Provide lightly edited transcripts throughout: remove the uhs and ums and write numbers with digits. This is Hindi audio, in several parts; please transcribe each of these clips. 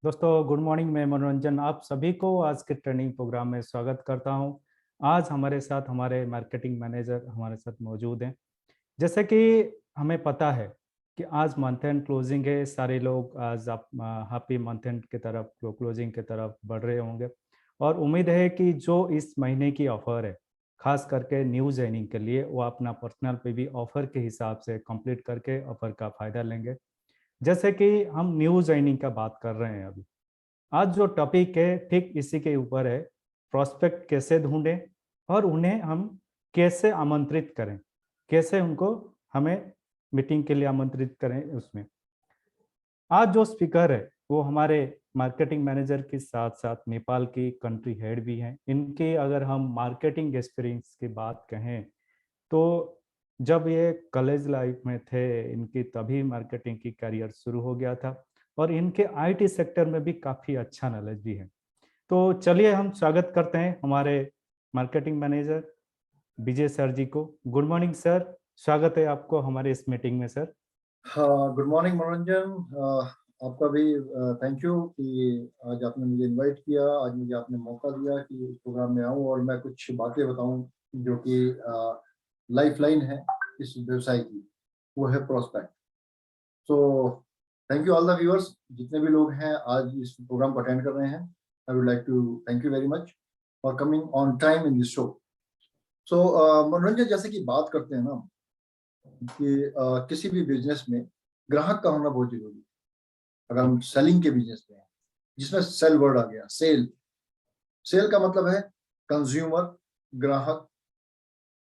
दोस्तों गुड मॉर्निंग। मैं मनोरंजन आप सभी को आज के ट्रेनिंग प्रोग्राम में स्वागत करता हूं। आज हमारे साथ हमारे मार्केटिंग मैनेजर हमारे साथ मौजूद हैं। जैसे कि हमें पता है कि आज मंथ एंड क्लोजिंग है, सारे लोग आज आप हैप्पी मंथ एंड की तरफ क्लोजिंग की तरफ बढ़ रहे होंगे और उम्मीद है कि जो इस महीने की ऑफर है खास करके न्यू ज्वाइनिंग के लिए वो अपना पर्सनल पे भी ऑफर के हिसाब से कंप्लीट करके ऑफर का फायदा लेंगे। जैसे कि हम न्यू ज्वाइनिंग का बात कर रहे हैं अभी, आज जो टॉपिक है ठीक इसी के ऊपर है। प्रोस्पेक्ट कैसे ढूंढें और उन्हें हम कैसे आमंत्रित करें, कैसे उनको हमें मीटिंग के लिए आमंत्रित करें। उसमें आज जो स्पीकर है वो हमारे मार्केटिंग मैनेजर के साथ साथ नेपाल की कंट्री हेड भी हैं। इनके अगर हम मार्केटिंग एक्सपीरियंस की बात कहें तो जब ये कॉलेज लाइफ में थे इनकी तभी मार्केटिंग की करियर शुरू हो गया था और इनके आईटी सेक्टर में भी काफ़ी अच्छा नॉलेज भी है। तो चलिए हम स्वागत करते हैं हमारे मार्केटिंग मैनेजर विजय सर जी को। गुड मॉर्निंग सर, स्वागत है आपको हमारे इस मीटिंग में सर। हाँ, गुड मॉर्निंग मनोरंजन। आपका भी थैंक यू कि आज आपने मुझे इनवाइट किया। आज मुझे आपने मौका दिया कि इस प्रोग्राम में आऊँ और मैं कुछ बातें बताऊं जो कि लाइफ लाइन है इस व्यवसाय की, वो है prospect. So thank you all the viewers, जितने भी लोग हैं आज इस प्रोग्राम को अटेंड कर रहे हैं। I would like to thank you very much for coming on time in this show. So Manoranjan, जैसे कि बात करते हैं ना कि किसी भी बिजनेस में ग्राहक का होना बहुत जरूरी है। अगर हम सेलिंग के बिजनेस में हैं, जिसमें सेल वर्ड आ गया, सेल सेल का मतलब है कंज्यूमर, ग्राहक।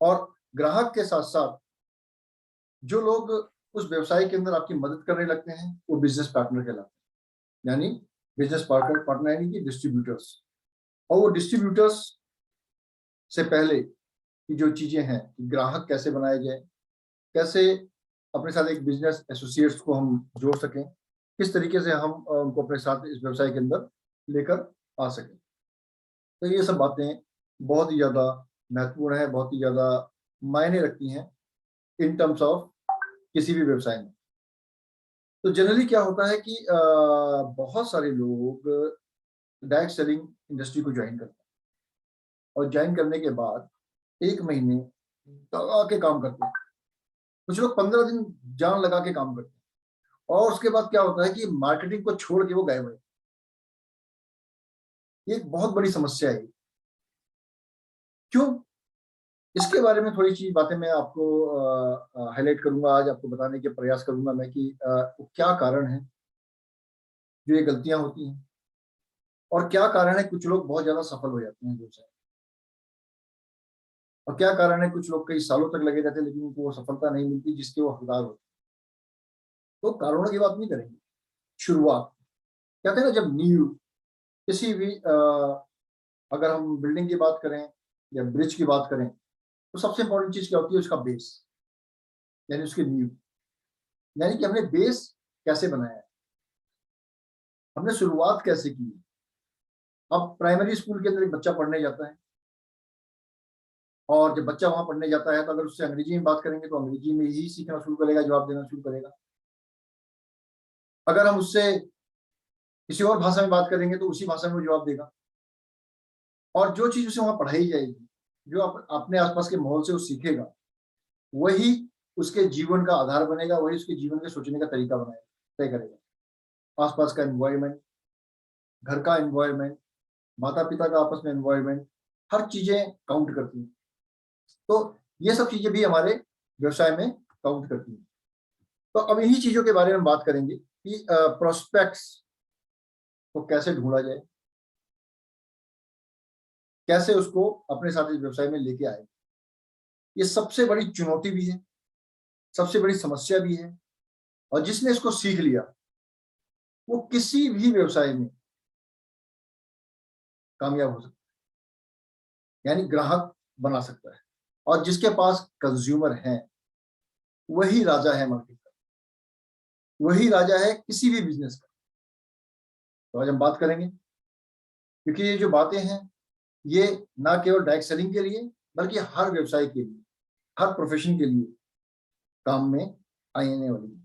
और ग्राहक के साथ साथ जो लोग उस व्यवसाय के अंदर आपकी मदद करने लगते हैं वो बिजनेस पार्टनर कहलाते हैं। यानी बिजनेस पार्टनर पार्टनर यानी कि डिस्ट्रीब्यूटर्स। और वो डिस्ट्रीब्यूटर्स से पहले की जो चीजें हैं, ग्राहक कैसे बनाए जाए, कैसे अपने साथ एक बिजनेस एसोसिएट्स को हम जोड़ सकें, किस तरीके से हम उनको अपने साथ इस व्यवसाय के अंदर लेकर आ सकें। तो ये सब बातें बहुत ही ज़्यादा महत्वपूर्ण है, बहुत ही ज़्यादा मायने रखती हैं इन टर्म्स ऑफ किसी भी व्यवसाय में। तो जनरली क्या होता है कि बहुत सारे लोग डायरेक्ट सेलिंग इंडस्ट्री को ज्वाइन करते हैं और ज्वाइन करने के बाद 1 महीने लगा के काम करते हैं। कुछ लोग 15 दिन जान लगा के काम करते हैं और उसके बाद क्या होता है कि मार्केटिंग को छोड़ के वो गायब है। ये एक बहुत बड़ी समस्या है। क्यों? इसके बारे में थोड़ी सी बातें मैं आपको हाईलाइट करूंगा, आज आपको बताने के प्रयास करूंगा मैं कि क्या कारण है जो ये गलतियां होती हैं और क्या कारण है कुछ लोग बहुत ज्यादा सफल हो जाते हैं व्यवसाय, और क्या कारण है कुछ लोग कई सालों तक लगे रहते हैं लेकिन उनको वो सफलता नहीं मिलती जिसके वो हकदार होते हैं। तो कारणों की बात नहीं करेंगे, शुरुआत। कहते हैं ना, जब नींव किसी भी अगर हम बिल्डिंग की बात करें या ब्रिज की बात करें तो सबसे इंपॉर्टेंट चीज क्या होती है? उसका बेस, यानी उसकी नींव। यानी कि हमने बेस कैसे बनाया है, हमने शुरुआत कैसे की है। अब प्राइमरी स्कूल के अंदर एक बच्चा पढ़ने जाता है और जब बच्चा वहां पढ़ने जाता है तो अगर उससे अंग्रेजी में बात करेंगे तो अंग्रेजी में ही सीखना शुरू करेगा, जवाब देना शुरू करेगा। अगर हम उससे किसी और भाषा में बात करेंगे तो उसी भाषा में वो जवाब देगा। और जो चीज उसे वहां पढ़ाई जाएगी, जो अपने आसपास के माहौल से वो सीखेगा, वही उसके जीवन का आधार बनेगा, वही उसके जीवन के सोचने का तरीका बनाएगा, तय करेगा। आसपास का एनवायरमेंट, घर का एनवायरमेंट, माता पिता का आपस में एनवायरमेंट, हर चीजें काउंट करती हैं। तो ये सब चीजें भी हमारे व्यवसाय में काउंट करती हैं। तो अब इन्हीं चीजों के बारे में बात करेंगे कि प्रोस्पेक्ट्स को कैसे ढूंढा जाए, कैसे उसको अपने साथ इस व्यवसाय में लेके आए। ये सबसे बड़ी चुनौती भी है, सबसे बड़ी समस्या भी है, और जिसने इसको सीख लिया वो किसी भी व्यवसाय में कामयाब हो सकता है, यानी ग्राहक बना सकता है। और जिसके पास कंज्यूमर है वही राजा है मार्केट का, वही राजा है किसी भी बिजनेस का। तो आज हम बात करेंगे, क्योंकि ये जो बातें हैं ये ना केवल डायरेक्ट सेलिंग के लिए बल्कि हर व्यवसाय के लिए, हर प्रोफेशन के लिए काम में आने वाली है।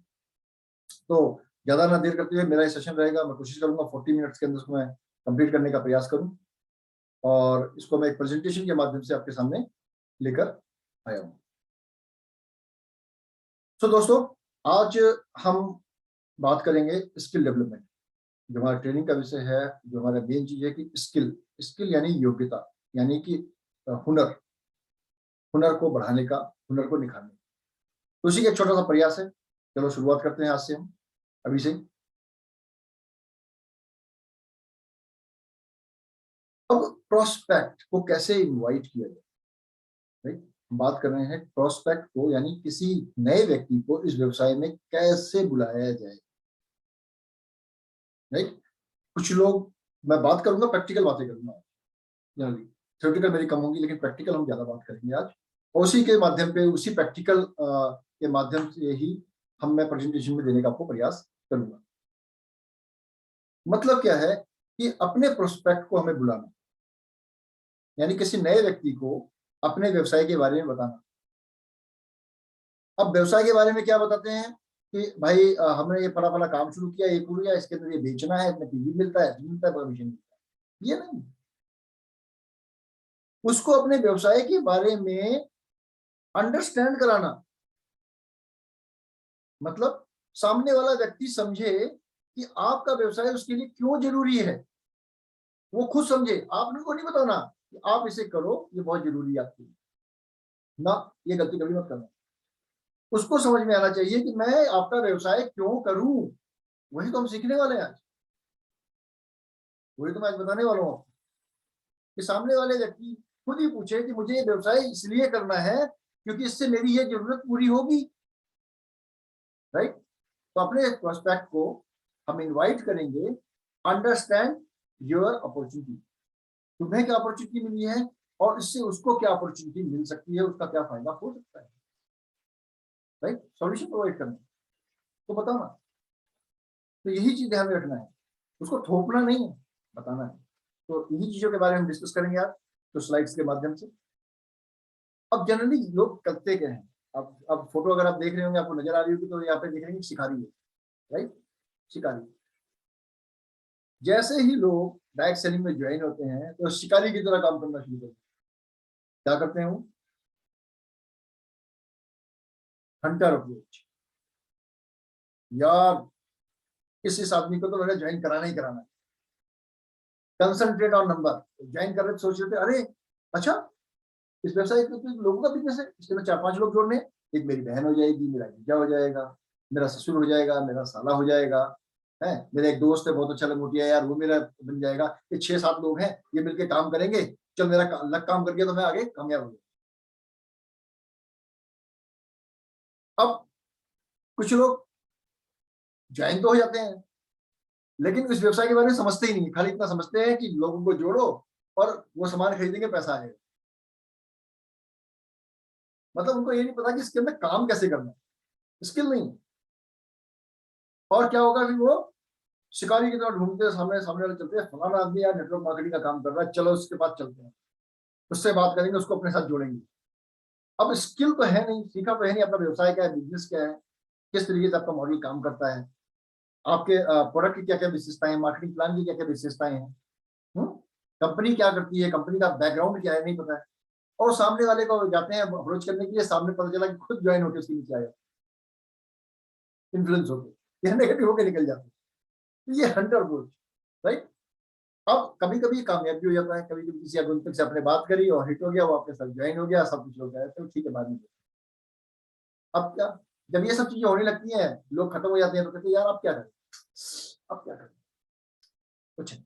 तो ज्यादा ना देर करते हुए मेरा ये सेशन रहेगा, मैं कोशिश करूंगा 40 मिनट्स के अंदर उसको मैं कंप्लीट करने का प्रयास करूं और इसको मैं एक प्रेजेंटेशन के माध्यम से आपके सामने लेकर आया हूं। तो दोस्तों, आज हम बात करेंगे स्किल डेवलपमेंट। जो हमारा ट्रेनिंग का विषय है, जो हमारा मेन चीज है कि स्किल, स्किल यानी योग्यता, यानी कि हुनर, हुनर को बढ़ाने का, हुनर को निखारने का। तो उसी का एक छोटा सा प्रयास है। चलो शुरुआत करते हैं आज से, हम अभी से। अब प्रोस्पेक्ट को कैसे इनवाइट किया जाए, राइट। हम बात कर रहे हैं प्रोस्पेक्ट को, यानी किसी नए व्यक्ति को इस व्यवसाय में कैसे बुलाया जाए, राइट। कुछ लोग, मैं बात करूंगा प्रैक्टिकल बातें करूंगा जनरली, थ्योरेटिकल मेरी कम होंगी, लेकिन प्रैक्टिकल हम ज्यादा बात करेंगे आज। और उसी के माध्यम पे, उसी प्रैक्टिकल के माध्यम से ही मैं प्रेजेंटेशन में देने का आपको प्रयास करूंगा। मतलब क्या है कि अपने प्रोस्पेक्ट को हमें बुलाना, यानी किसी नए व्यक्ति को अपने व्यवसाय के बारे में बताना। अब व्यवसाय के बारे में क्या बताते हैं कि भाई हमने ये फला फला काम शुरू किया, ये किया, इसके अंदर ये बेचना है, इसमें पीवी मिलता है, परमिशन मिलता है, ये नहीं। उसको अपने व्यवसाय के बारे में अंडरस्टैंड कराना, मतलब सामने वाला व्यक्ति समझे कि आपका व्यवसाय उसके लिए क्यों जरूरी है, वो खुद समझे। आपने को नहीं बताना कि आप इसे करो, ये बहुत जरूरी है आपके लिए, ना, ये गलती कभी मत करना। उसको समझ में आना चाहिए कि मैं आपका व्यवसाय क्यों करूं। वही तो हम सीखने वाले हैं आज, वही तो मैं आज बताने वाला हूं कि सामने वाले व्यक्ति खुद ही पूछे कि मुझे ये व्यवसाय इसलिए करना है क्योंकि इससे मेरी ये जरूरत पूरी होगी, राइट। तो अपने प्रोस्पेक्ट को हम इनवाइट करेंगे, अंडरस्टैंड योर अपॉर्चुनिटी, तुम्हें क्या अपॉर्चुनिटी मिली है और इससे उसको क्या अपॉर्चुनिटी मिल सकती है, उसका क्या फायदा हो सकता है, राइट। सॉल्यूशन प्रोवाइड करना, तो बताना। तो यही चीज ध्यान में रखना है, उसको थोपना नहीं है, बताना है। तो इन्हीं चीजों के बारे में हम डिस्कस करेंगे आज, तो स्लाइड्स के माध्यम से। अब जनरली लोग करते क्या हैं, अब फोटो अगर आप देख रहे होंगे, आपको नजर आ रही होगी, तो यहाँ पे देख रहे हैं शिकारी है, राइट, शिकारी। जैसे ही लोग डायरेक्ट सेलिंग में ज्वाइन होते हैं तो शिकारी की तरह काम करना शुरू करते हैं। क्या करते हैं वो, हंटर अप्रोच। यार इस आदमी को तो मैंने ज्वाइन कराना ही कराना है, कंसंट्रेट ऑन नंबर। ज्वाइन कर रहे सोच रहे थे, अरे अच्छा इस व्यवसाय में तो लोगों का बिजनेस है, इसके में 4-5 लोग जोड़ने, एक मेरी बहन हो जाएगी, मेरा जीजा हो जाएगा, मेरा ससुर हो जाएगा, मेरा साला हो जाएगा, है मेरा एक दोस्त है बहुत अच्छा लंगोटिया यार, वो मेरा बन जाएगा। ये 6-7 लोग हैं, ये मिलके काम करेंगे, चल मेरा अलग काम कर गया तो मैं आगे कामयाब हो गया। अब कुछ लोग ज्वाइन तो हो जाते हैं, लेकिन इस व्यवसाय के बारे में समझते ही नहीं, खाली इतना समझते हैं कि लोगों को जोड़ो और वो सामान खरीदेंगे, पैसा आएगा। मतलब उनको ये नहीं पता कि इसके अंदर काम कैसे करना है, स्किल नहीं। और क्या होगा, फिर वो शिकारी की तरह ढूंढते हैं, सामने सामने वाले चलते हैं, फलाना आदमी यार नेटवर्क मार्केटिंग का काम कर रहा है, चलो उसके पास चलते हैं, उससे बात करेंगे, उसको अपने साथ जोड़ेंगे। अब स्किल तो है नहीं, सीखा तो है नहीं, अपना व्यवसाय क्या है, बिजनेस क्या है, किस तरीके से आपका मॉडल काम करता है, आपके प्रोडक्ट की क्या क्या विशेषताएं हैं, मार्केटिंग प्लान की क्या क्या विशेषताएं हैं, कंपनी क्या करती है, कंपनी का बैकग्राउंड क्या है, नहीं पता है। और सामने वाले को जाते हैं अप्रोच करने के लिए, सामने पता चला कि खुद ज्वाइन होकर उसके नीचे आया, इन्फ्लुएंस होकर या नेगेटिव होकर निकल जाते हैं। ये हंटर अप्रोच, राइट। अब कभी कभी कामयाब भी हो जाता है, कभी कभी किसी आगंतुक से आपने बात करी और हिट हो गया, वो आपके साथ ज्वाइन हो गया, सब कुछ हो गया, तो ठीक है, बाद में। अब क्या, जब ये सब चीजें होने लगती हैं, लोग खत्म हो जाते हैं, तो कहते हैं यार अब क्या करें, अब क्या करें, कुछ नहीं,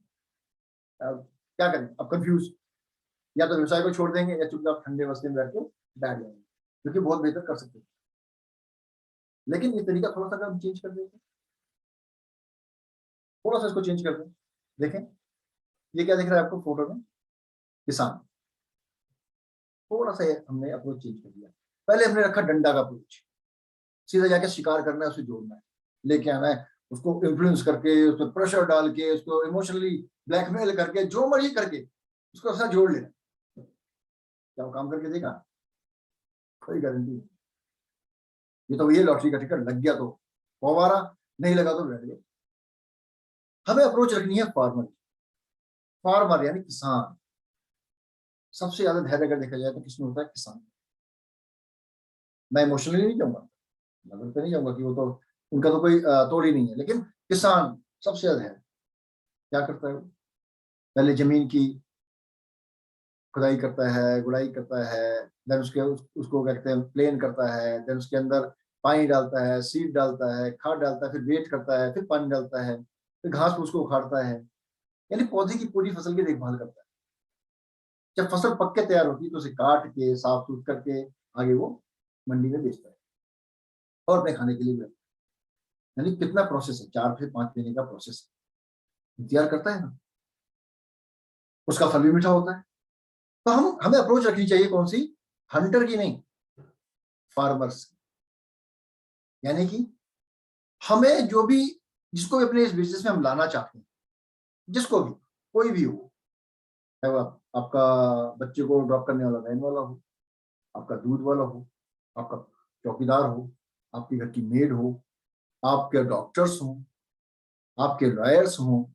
अब क्या करें, अब कंफ्यूज, या तो व्यवसाय को छोड़ देंगे या चुपचाप ठंडे बस्ते में बैठ के बैठ जाएंगे, क्योंकि बहुत बेहतर कर सकते हैं। लेकिन ये तरीका थोड़ा सा अगर हम चेंज कर दें, थोड़ा सा इसको चेंज कर दें, देखें ये क्या दिख रहा है आपको फोटो में, किसान। थोड़ा सा हमने अप्रोच चेंज कर दिया, पहले हमने रखा डंडा का अप्रोच, सीधा जाके शिकार करना है, उसे जोड़ना है, लेके आना है, उसको इन्फ्लुएंस करके, उस पर प्रेशर डाल के, उसको इमोशनली ब्लैकमेल करके, जो मर्जी करके उसको अपना जोड़ लेना। क्या वो काम करके देगा, कोई गारंटी नहीं। ये तो ये लॉटरी का टिकट लग गया तो फवारा, नहीं लगा तो बैठ गए। हमें अप्रोच रखनी है फार्मर। फार्मर यानी किसान। सबसे ज्यादा धैर्य अगर देखा जाए तो किसमें होता है? किसान। मैं इमोशनली नहीं जाऊंगा, नजर पे नहीं जाऊंगा कि वो तो, उनका तो कोई तोड़ ही नहीं है, लेकिन किसान सबसे ज्यादा है। क्या करता है वो? पहले जमीन की खुदाई करता है, गुड़ाई करता है, देन उसको क्या कहते हैं, प्लेन करता है, देन उसके अंदर पानी डालता है, सीड डालता है, खाद डालता है, फिर वेट करता है, फिर पानी डालता है, फिर घास फूस को उखाड़ता है। यानी पौधे की पूरी फसल की देखभाल करता है। जब फसल पक के तैयार होती है तो उसे काट के साफ सुथ करके आगे वो मंडी में बेचता है और अपने खाने के लिए भी रखता है। यानी कितना प्रोसेस है, 4 से 5 महीने का प्रोसेस है, तैयार करता है ना। उसका फल भी मीठा होता है। तो हमें अप्रोच रखनी चाहिए कौन सी? हंटर की नहीं, फार्मर्स। यानी कि हमें जो भी, जिसको भी अपने इस बिजनेस में हम लाना चाहते हैं, जिसको भी, कोई भी हो, चाहे वो आपका बच्चे को ड्रॉप करने वाला वैन वाला हो, आपका दूध वाला हो, आपका चौकीदार हो, आपके घर की मेड हो, आपके डॉक्टर्स हो, आपके लॉयर्स हो,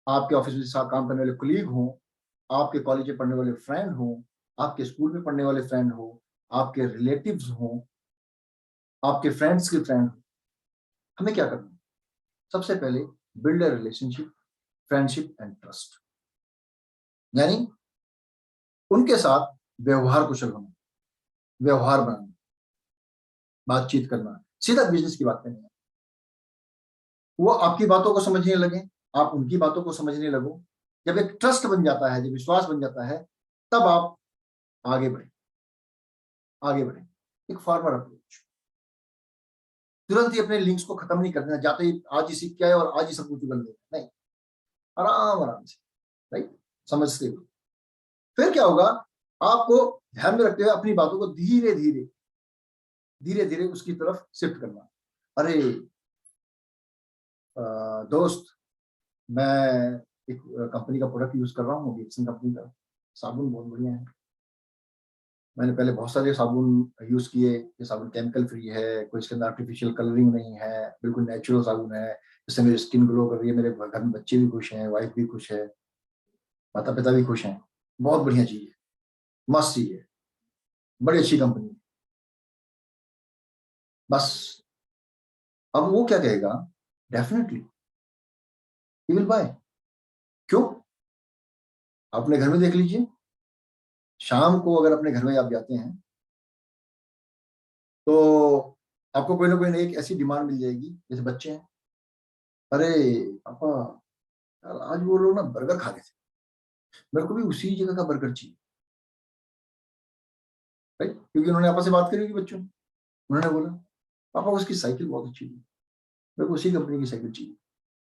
आपके ऑफिस में साथ काम करने वाले कुलीग हो, आपके कॉलेज में पढ़ने वाले फ्रेंड हो, आपके स्कूल में पढ़ने वाले फ्रेंड हो, आपके रिलेटिव्स हो, आपके फ्रेंड्स के फ्रेंड हो। हमें क्या करना है? सबसे पहले build a relationship, friendship and trust. यानी उनके साथ व्यवहार कुशल होना, व्यवहार बनाना, बातचीत करना, सीधा बिजनेस की बात करनी है। वो आपकी बातों को समझने लगे, आप उनकी बातों को समझने लगो। जब एक ट्रस्ट बन जाता है, जब विश्वास बन जाता है, तब आप आगे बढ़े, आगे बढ़े। एक फार्मर अप्रोच, तुरंत ही अपने लिंक्स को खत्म नहीं कर देना, जाते ही आज ही सीख के आए और आज ही सब कुछ उगल देना, नहीं। आराम आराम से, राइट, समझते हुए। फिर क्या होगा? आपको ध्यान में रखते हुए अपनी बातों को धीरे धीरे, धीरे धीरे उसकी तरफ शिफ्ट करना। अरे दोस्त, मैं एक कंपनी का प्रोडक्ट यूज कर रहा हूँ, विल्सन कंपनी का साबुन, बहुत बढ़िया है। मैंने पहले बहुत सारे साबुन यूज किए। ये साबुन केमिकल फ्री है, कोई इसके अंदर आर्टिफिशियल कलरिंग नहीं है, बिल्कुल नेचुरल साबुन है। इससे मेरी स्किन ग्लो कर रही है, मेरे घर में बच्चे भी खुश हैं, वाइफ भी खुश है, माता पिता भी खुश हैं। बहुत बढ़िया चीज है, मस्त चीज है, बड़ी अच्छी कंपनी है। बस अब वो क्या कहेगा? Definitely he will buy. क्यों? आप अपने घर में देख लीजिए, शाम को अगर अपने घर में आप जाते हैं तो आपको कोई ना कोई एक ऐसी डिमांड मिल जाएगी। जैसे बच्चे हैं, अरे पापा यार आज वो लोग ना बर्गर खा रहे थे, मेरे को भी उसी जगह का बर्गर चाहिए। राइट, क्योंकि उन्होंने आपस में बात करी होगी बच्चों ने। उन्होंने बोला पापा उसकी साइकिल बहुत अच्छी है, मेरे को उसी कंपनी की साइकिल चाहिए।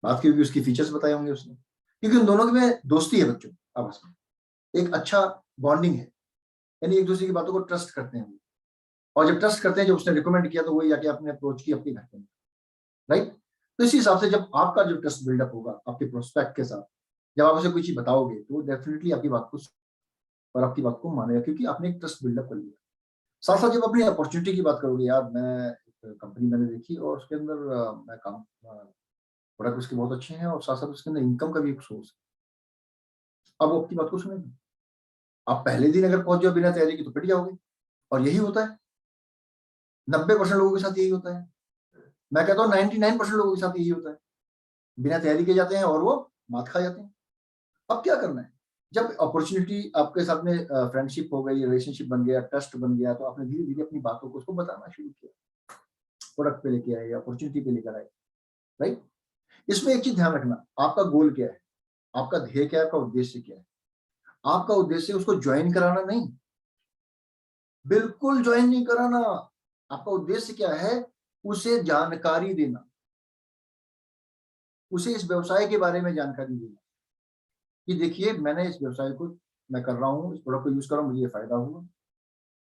बात की होगी, उसकी फीचर्स बताए होंगे उसने, क्योंकि उन दोनों में दोस्ती है बच्चों, आपस में एक अच्छा बॉन्डिंग है। यानी एक दूसरे की बातों को ट्रस्ट करते हैं। और जब ट्रस्ट करते हैं, जब उसने रिकमेंड किया तो वही जाके आपने अप्रोच की अपने घर के अंदर। राइट। तो इसी हिसाब से जब आपका जो ट्रस्ट बिल्डअप होगा आपके प्रोस्पेक्ट के साथ, जब आप उसे कोई चीज बताओगे तो वो डेफिनेटली आपकी बात को और आपकी बात को मानेगा, क्योंकि आपने एक ट्रस्ट बिल्डअप कर लिया। साथ साथ जब अपनी अपॉर्चुनिटी की बात करोगे, यार मैं कंपनी मैंने देखी और उसके अंदर मैं काम, प्रोडक्ट उसके बहुत अच्छे हैं और साथ साथ उसके अंदर इनकम का भी एक सोर्स है। अब वो आपकी बात को सुनेगा। आप पहले दिन अगर पहुंच जाओ बिना तैयारी की तो पिट जाओगे। और यही होता है, 90% लोगों के साथ यही होता है। मैं कहता हूँ 99% लोगों के साथ यही होता है। बिना तैयारी के जाते हैं और वो मात खा जाते हैं। अब क्या करना है? जब अपॉर्चुनिटी आपके साथ में फ्रेंडशिप हो गई, रिलेशनशिप बन गया, ट्रस्ट बन गया, तो आपने धीरे धीरे अपनी बातों को उसको बताना शुरू किया, प्रोडक्ट पे लेके आए, अपॉर्चुनिटी पे लेकर आए। राइट। इसमें एक चीज ध्यान रखना, आपका गोल क्या है, आपका ध्येय क्या है, आपका उद्देश्य क्या है। आपका उद्देश्य उसको ज्वाइन कराना नहीं, बिल्कुल ज्वाइन नहीं कराना। आपका उद्देश्य क्या है? उसे जानकारी देना, उसे इस व्यवसाय के बारे में जानकारी देना कि देखिए मैंने इस व्यवसाय को, मैं कर रहा हूँ, इस प्रोडक्ट को यूज कर रहा हूँ, मुझे ये फायदा हुआ।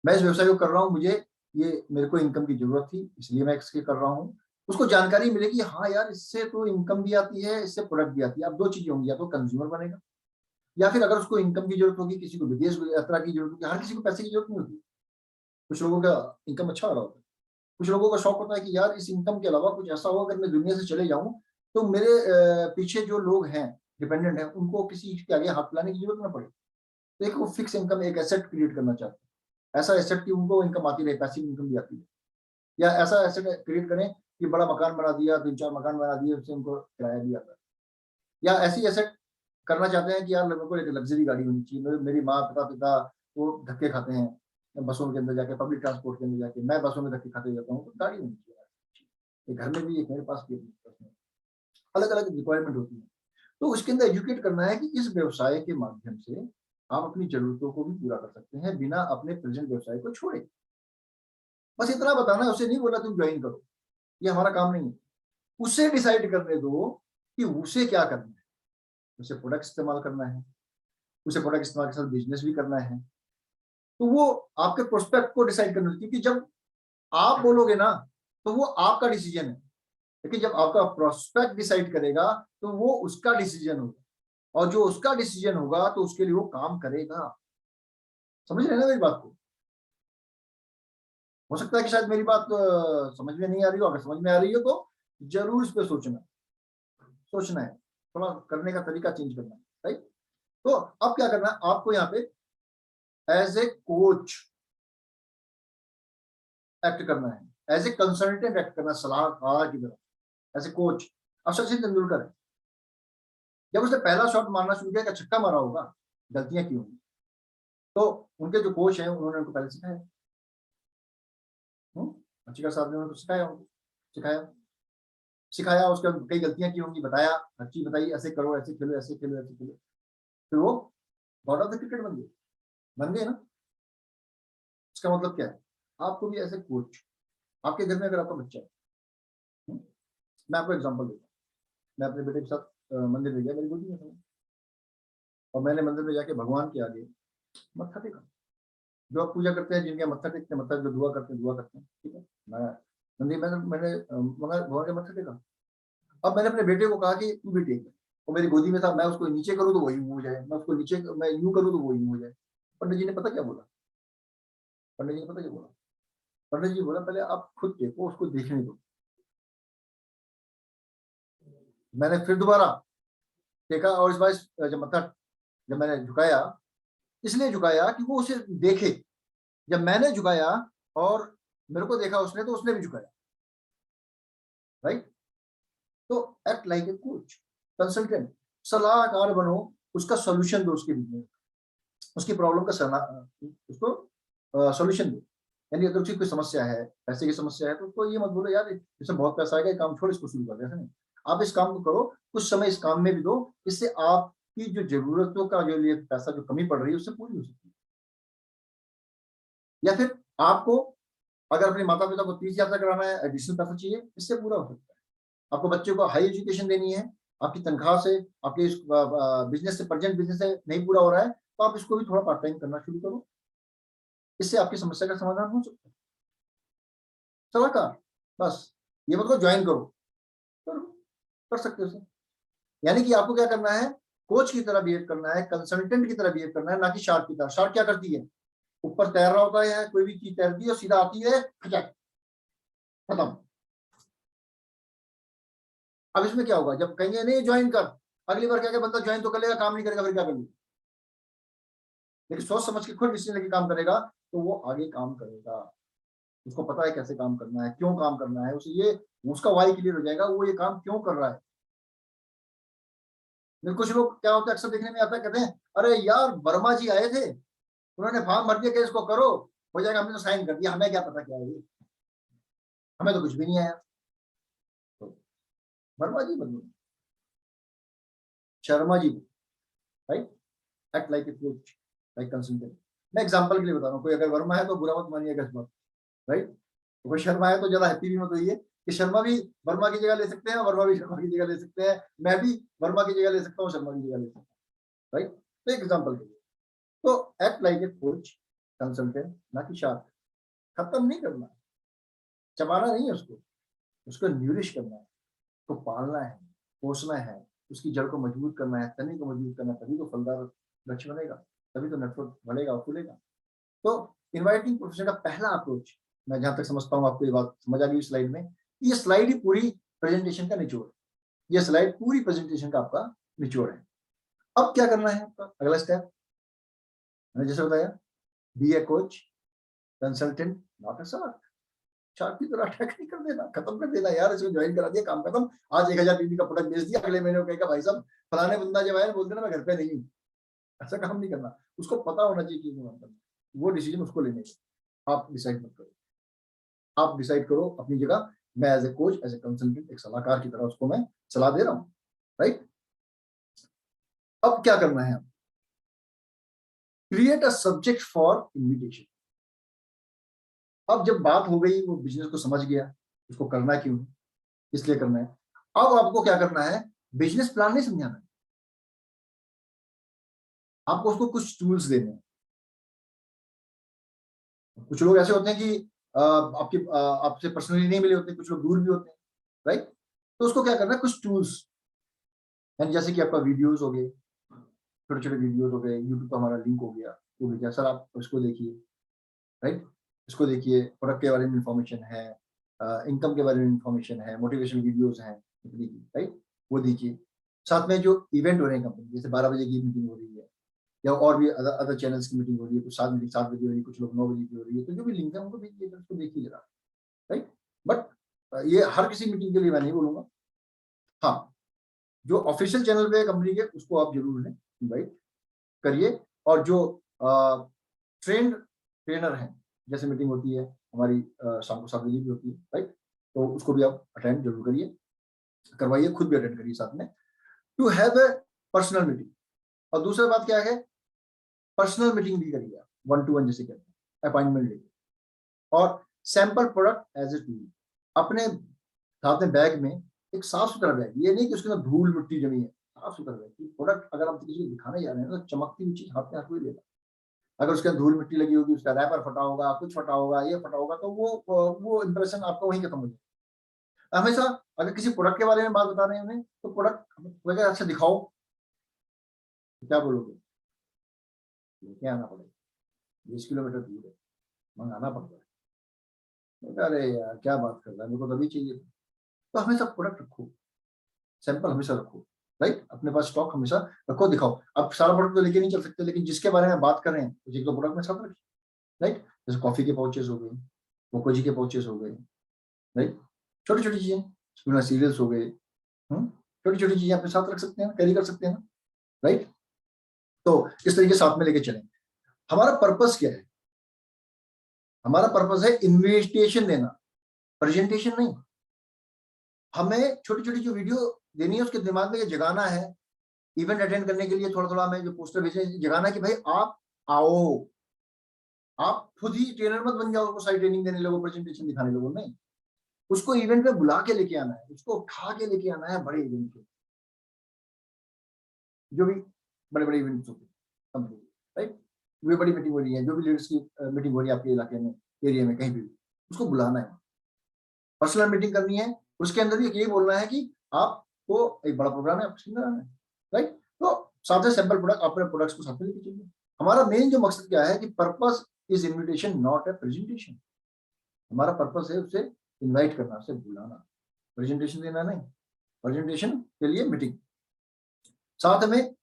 मैं इस व्यवसाय को कर रहा हूँ, मुझे ये, मेरे को इनकम की जरूरत थी इसलिए मैं इसके कर रहा हूँ। उसको जानकारी मिलेगी, हाँ यार इससे तो इनकम भी आती है, इससे प्रोडक्ट भी आती है। अब दो चीजें होंगी, या तो कंज्यूमर बनेगा, या फिर अगर उसको इनकम की जरूरत होगी, किसी को विदेश यात्रा की जरूरत होगी। हर किसी को पैसे की जरूरत नहीं होती, कुछ लोगों का इनकम अच्छा आ रहा होता है, कुछ लोगों का शौक होता है कि यार इस इनकम के अलावा कुछ ऐसा हो, अगर मैं दुनिया से चले जाऊं तो मेरे पीछे जो लोग हैं, डिपेंडेंट हैं, उनको किसी के आगे हाथ फैलाने की जरूरत ना पड़े। तो एक वो फिक्स इनकम, एक एसेट क्रिएट करना चाहते हैं। ऐसा एसेट कि उनको इनकम आती रहे, पैसिव इनकम भी आती है। या ऐसा एसेट क्रिएट करें कि बड़ा मकान बना दिया, 3-4 मकान बना दिए, उससे उनको किराया भी आता है। या ऐसी एसेट करना चाहते हैं कि यार लोगों को एक लग्जरी गाड़ी होनी चाहिए। मेरी माँ पिता वो धक्के खाते हैं बसों के अंदर जाके, पब्लिक ट्रांसपोर्ट के अंदर जाके, मैं बसों में धक्के खाते जाता हूँ, तो गाड़ी होनी चाहिए। घर में भी एक मेरे पास भी, अलग अलग रिक्वायरमेंट होती है। तो उसके अंदर एजुकेट करना है कि इस व्यवसाय के माध्यम से आप अपनी जरूरतों को भी पूरा कर सकते हैं बिना अपने प्रेजेंट व्यवसाय को छोड़े। बस इतना बताना है, उसे नहीं बोला तुम ज्वाइन करो, ये हमारा काम नहीं है। उसे डिसाइड करने दो कि उसे क्या करना है। उसे प्रोडक्ट इस्तेमाल करना है, उसे प्रोडक्ट इस्तेमाल के साथ बिजनेस भी करना है, तो वो आपके प्रोस्पेक्ट को डिसाइड करना है। क्योंकि जब आप बोलोगे ना तो वो आपका डिसीजन है, लेकिन जब आपका प्रोस्पेक्ट डिसाइड करेगा तो वो उसका डिसीजन होगा, और जो उसका डिसीजन होगा तो उसके लिए वो काम करेगा। समझ रहे हैं ना मेरी बात को? हो सकता है कि शायद मेरी बात समझ में नहीं आ रही हो, अगर समझ में आ रही हो तो जरूर इस पर सोचना है, थोड़ा करने का तरीका चेंज करना है, राइट? तो अब क्या करना है आपको यहाँ पे, एज ए कोच एक्ट करना है, एज ए कंसल्टेंट एक्ट करना है, सलाहकार की तरह, एज ए कोच। अब सचिन तेंदुलकर है, जब उसने पहला शॉट मारना शुरू किया, छक्का मारा होगा, गलतियां की होंगी, तो उनके जो कोच हैं उन्होंने उनको पहले सिखाया, अच्छी साहब ने उनको सिखाया सिखाया, उसके कई गलतियां की होंगी, बताया, हर चीज बताई, ऐसे करो, ऐसे खेलो, ऐसे खेलो, ऐसे खेलो, फिर वो गॉड ऑफ द क्रिकेट बन गए ना। इसका मतलब क्या है? आपको भी ऐसे कोच, आपके घर में अगर आपका बच्चा है, मैं आपको एग्जांपल देता हूँ। मैं अपने बेटे के साथ मंदिर में गया, मेरी गोदी में था, और मैंने मंदिर में जाके भगवान के आगे मत्था टेका। जो आप पूजा करते हैं, जिनके मत्था टेकते हैं, मतलब जो दुआ करते हैं, ठीक है। मैं मंदिर मैंने मैंने मंगा भगवान के मत्था टेका। अब मैंने अपने बेटे को कहा कि तू भी टेक। वो मेरी गोदी में था, मैं उसको नीचे करूँ तो वही यूं हो जाए, मैं यूं करूँ तो वो यूं हो जाए। पंडित जी ने पता क्या बोला? पंडित जी ने पता क्या बोला? पंडित जी बोला, पहले आप खुद टेको, उसको देखने दो। मैंने फिर दोबारा देखा, और इस बार जब मैंने झुकाया, इसलिए झुकाया कि वो उसे देखे। जब मैंने झुकाया और मेरे को देखा उसने, तो उसने भी झुकाया, राइट? तो act like a coach, consultant, सलाहकार बनो, उसका सोल्यूशन दो, उसकी प्रॉब्लम का उसको सोल्यूशन दो। यानी अगर उसकी कोई समस्या है, पैसे की समस्या है, तो उसको ये मत बोलो यार इसमें बहुत पैसा आएगा, ये काम छोड़, इसको शुरू कर दे। ऐसा नहीं, आप इस काम को करो, कुछ समय इस काम में भी दो, इससे आपकी जो जरूरतों का जो लिए पैसा जो कमी पड़ रही है उससे पूरी हो सकती है। या फिर आपको अगर अपने माता पिता को तीर्थ यात्रा कराना है, एडिशनल पैसा चाहिए, इससे पूरा हो सकता है। आपको बच्चे को हाई एजुकेशन देनी है, आपकी तनख्वाह से, आपके इस बिजनेस से, प्रेजेंट बिजनेस से नहीं पूरा हो रहा है, तो आप इसको भी थोड़ा पार्ट टाइम करना शुरू करो, इससे आपकी समस्या का समाधान हो सकता है। सलाहकार, बस ये मतलब ज्वाइन करो, करो, कर सकते हो सर। यानी कि आपको क्या करना है? कोच की तरह बिहेव करना है, कंसल्टेंट की तरह बिहेव करना है, ना कि शार्क की तरह। शार्क क्या करती है? ऊपर तैर रहा होता है, कोई भी चीज तैरती है और सीधा आती है, खत्म। अब इसमें क्या होगा? जब कहेंगे नहीं ज्वाइन कर, अगली बार क्या बंदा ज्वाइन तो कर लेगा, काम नहीं करेगा, फिर क्या कर लेगा? लेकिन सोच समझ के खुद डिसीजन लेके काम करेगा तो वो आगे काम करेगा। उसको पता है कैसे काम करना है, क्यों काम करना है, उसे ये उसका वाई क्लियर हो जाएगा, वो ये काम क्यों कर रहा है। कुछ लोग क्या होता है, अक्सर देखने में आता है, कहते हैं अरे यार वर्मा जी आए थे, उन्होंने फॉर्म भर दिया कि इसको करो, हो जाएगा, हमने तो साइन कर दिया, हमें क्या पता क्या है ये, हमें तो कुछ भी नहीं आया। तो वर्मा जी बनो, Sharma ji, right? Act like a coach, like consultant. मैं एग्जांपल के लिए बता रहा हूँ, कोई अगर वर्मा है तो बुरा मत मानिएगा इस बात, राइट? तो कोई शर्मा है तो ज्यादा हैप्पी भी मत होइए कि शर्मा भी वर्मा की जगह ले सकते हैं, वर्मा भी शर्मा की जगह ले सकते हैं, मैं भी वर्मा की जगह ले सकता हूँ, शर्मा की जगह ले सकता हूँ, राइट? तो एक एग्जांपल के लिए, तो act like a coach, consultant, ना कि शार्क। खत्म नहीं करना, चबाना नहीं है उसको, उसको न्यूरिश करना है, उसको पालना है, पोसना है, उसकी जड़ को मजबूत करना है, तने को मजबूत करना है, तभी तो फलदार वृक्ष बनेगा, तभी तो नेटवर्क बढ़ेगा और फूलेगा। तो इन्वाइटिंग प्रोफेशन का पहला अप्रोच मैं जहां तक समझता हूँ आपको ये बात समझ आ गई स्लाइड में। ये स्लाइड ही पूरी प्रेजेंटेशन का निचोड़ है, ये स्लाइड पूरी प्रेजेंटेशन का आपका निचोड़ है। अब क्या करना है आपका अगला स्टेप, मैंने जैसे बताया, be a coach, consultant, not a shark. Shark की तरह अटैक नहीं कर देना, खत्म कर देना यार, इसको ज्वाइन करा दिया, काम खत्म। आज 1000 पीवी का प्रोडक्ट बेच दिया, अगले महीने कहेगा भाई साहब फलाने बंदा जब आया बोल देना मैं घर पे नहीं हूँ। ऐसा काम नहीं करना, उसको पता होना चाहिए कि वो डिसीजन उसको लेने का। आप डिसाइड मत करो, आप डिसाइड करो अपनी जगह। मैं as a coach, as a consultant, एक सलाहकार की तरह उसको मैं सलाह दे रहा हूँ, राइट। अब क्या करना है, create a subject for invitation. अब जब बात हो गई, वो बिजनेस को समझ गया, उसको करना क्यों है, इसलिए करना है। अब आपको क्या करना है, बिजनेस प्लान नहीं समझाना है, आपको उसको कुछ टूल्स देने हैं। कुछ लोग ऐसे होते हैं कि आपसे पर्सनली नहीं मिले होते, कुछ लोग दूर भी होते हैं, राइट। तो उसको क्या करना है, कुछ टूल्स, यानी जैसे कि आपका वीडियोस हो गए, छोटे छोटे वीडियोस हो गए, यूट्यूब का हमारा लिंक हो गया, वो भेजा सर आप उसको देखिए, राइट। इसको देखिए, प्रोडक्ट के बारे में इंफॉर्मेशन है, इनकम के बारे में इंफॉर्मेशन है, मोटिवेशनल वीडियोस हैं, राइट, वो देखिए। साथ में जो इवेंट हो रहे हैं कंपनी, जैसे 12 बजे की मीटिंग हो रही है, या और भी अदर चैनल्स की मीटिंग हो रही है, कुछ 7 बजे हो रही है, कुछ लोग 9 बजे की हो रही है, तो जो भी लिंक है उनको देखिए, उसको देखिए जरा, राइट। बट ये हर किसी मीटिंग के लिए मैं नहीं बोलूंगा। हाँ, जो ऑफिशियल चैनल पे कंपनी के, उसको आप जरूर लें, इनवाइट करिए। और जो ट्रेंड ट्रेनर हैं, जैसे मीटिंग होती है हमारी शाम को 7 बजे भी होती है, राइट, तो उसको भी आप अटेंड जरूर करिए, करवाइए, खुद भी अटेंड करिए साथ में, to have a personal meeting. और दूसरा बात क्या है, पर्सनल मीटिंग भी करिए, 1-to-1 जिसे कहते हैं, अपॉइंटमेंट लेके। और sample product as a tool अपने साथ में, बैग में एक साफ सुथरा बैग, ये नहीं कि उसके अंदर धूल मिट्टी जमी है, साफ सुथरा बैग। प्रोडक्ट अगर आप किसी को दिखाने जा रहे हैं तो चमकती हुई चीज हाथ में हाथ में लेना। अगर उसके अंदर धूल मिट्टी लगी होगी, उसका रैपर फटा होगा, कुछ फटा होगा, ये फटा होगा, तो वो इंप्रेशन आपका वहीं खत्म हो जाएगा। हमेशा अगर किसी प्रोडक्ट के बारे में बात बता रहे हैं उन्हें, तो प्रोडक्ट वगैरह अच्छा दिखाओ, तो क्या बोलोगे, लेके आना पड़ेगा, 20 किलोमीटर दूर है, मंगाना पड़ता है, अरे यार क्या बात कर रहा है, मेरे को तभी चाहिए। तो हमेशा प्रोडक्ट रखो, सैंपल हमेशा रखो, राइट, अपने पास स्टॉक हमेशा रखो, दिखाओ। अब सारा प्रोडक्ट तो लेके नहीं चल सकते, लेकिन जिसके बारे में बात कर रहे हैं उस एक दो प्रोडक्ट में साथ रखिए, राइट। जैसे कॉफी के पाउचेस हो गए, मोकोजी के पाउचेस हो गए, राइट, छोटी छोटी चीजें, सीरियल्स हो गए, छोटी छोटी चीजें अपने साथ रख सकते हैं, कैरी कर सकते हैं, राइट। तो इस तरीके से साथ में लेके चलें। हमारा पर्पस क्या है, हमारा पर्पस है इन्विटेशन देना, प्रेजेंटेशन नहीं। हमें छोटी छोटी जो वीडियो देनी है, उसके दिमाग में ये जगाना है, इवेंट अटेंड करने के लिए थोड़ा थोड़ा हमें जो पोस्टर भेजे, जगाना है कि भाई आप आओ, आप खुद ही ट्रेनर मत बन जाओ, उसको साइड ट्रेनिंग देने लगो, प्रेजेंटेशन दिखाने लगो, नहीं। उसको इवेंट में बुला के लेके आना है, उसको उठा के लेके आना है बड़े इवेंट के, जो भी बड़े बड़े इवेंट्स होते हैं कंपनी, राइट। वो बड़ी मीटिंग हो रही है, जो भी लीडर्स की मीटिंग हो रही है आपके इलाके में, एरिया में, कहीं भी, उसको बुलाना है, पर्सनल मीटिंग करनी है। उसके अंदर भी यही बोलना है कि आपको एक बड़ा प्रोग्राम है, आपको सुनना है, राइट। तो साथ में सैंपल प्रोडक्ट, अपने प्रोडक्ट्स को साथ में लेके चलिए। हमारा मेन जो मकसद क्या है कि purpose is invitation, not a presentation. हमारा पर्पस है उसे इनवाइट करना, उसे बुलाना, प्रेजेंटेशन देना नहीं। प्रेजेंटेशन के लिए मीटिंग। साथ में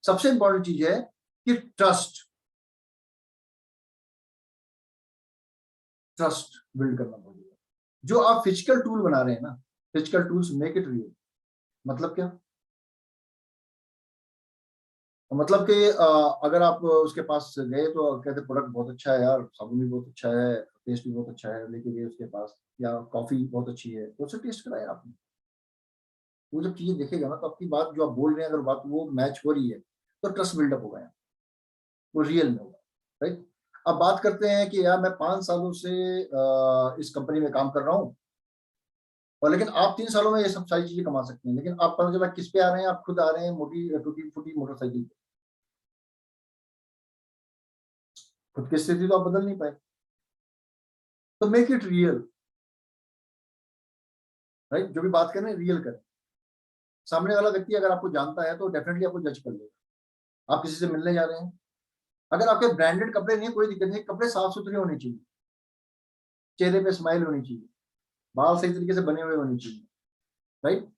सबसे इंपॉर्टेंट चीज है कि ट्रस्ट, ट्रस्ट बिल्ड करना पड़ेगा। जो आप फिजिकल टूल बना रहे हैं ना, physical tools make it real. मतलब क्या, मतलब कि अगर आप उसके पास गए तो कहते प्रोडक्ट बहुत अच्छा है यार, साबुन भी बहुत अच्छा है, टेस्ट भी बहुत अच्छा है, लेके गए उसके पास, या कॉफी बहुत अच्छी है, तो उसे टेस्ट कराया आपने। वो जब चीजें देखेगा ना, तो आपकी बात जो आप बोल रहे हैं, अगर बात वो मैच हो रही है, तो ट्रस्ट बिल्डअप होगा यार, वो रियल में होगा, राइट। अब बात करते हैं कि यार मैं 5 सालों से इस कंपनी में काम कर रहा हूँ, और लेकिन आप 3 सालों में ये सब सारी चीजें कमा सकते हैं, लेकिन आप पता चला किस पे आ रहे हैं, आप खुद आ रहे हैं मोटी टूटी फूटी मोटरसाइकिल पे, खुद की स्थिति तो आप बदल नहीं पाए। तो मेक इट रियल, राइट। जो भी बात करें रियल करें। सामने वाला व्यक्ति अगर आपको जानता है तो डेफिनेटली आपको जज कर लेगा। आप किसी से मिलने जा रहे हैं, अगर आपके ब्रांडेड कपड़े नहीं है, कोई दिक्कत नहीं, कपड़े साफ सुथरे होने चाहिए, चेहरे पे स्माइल होनी चाहिए, बाल सही तरीके से बने हुए होने चाहिए, राइट।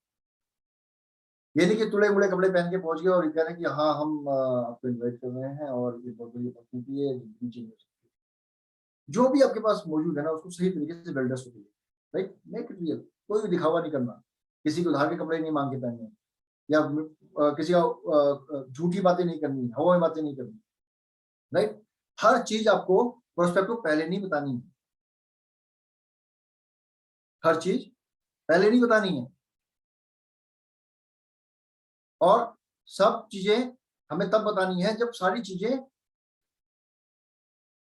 ये नहीं कि तुड़े मुड़े कपड़े पहन के पहुंच गए और ये कह रहे हैं कि हाँ हम आपको इन्वाइट कर रहे हैं और ये बहुत बड़ी अपॉर्चुनिटी है, जिंदगी चेंज हो सकती है। जो भी आपके पास मौजूद है ना, उसको सही तरीके से वेल ड्रेस होगी, राइट, मेक इट रियल। कोई भी दिखावा नहीं करना, किसी को उधार के कपड़े नहीं मांग के पहनने, या किसी का झूठी बातें नहीं करनी, हवा में बातें नहीं करनी, राइट। हर चीज आपको प्रोस्पेक्ट को पहले नहीं बतानी है, हर चीज पहले नहीं बतानी है। और सब चीजें हमें तब बतानी है जब सारी चीजें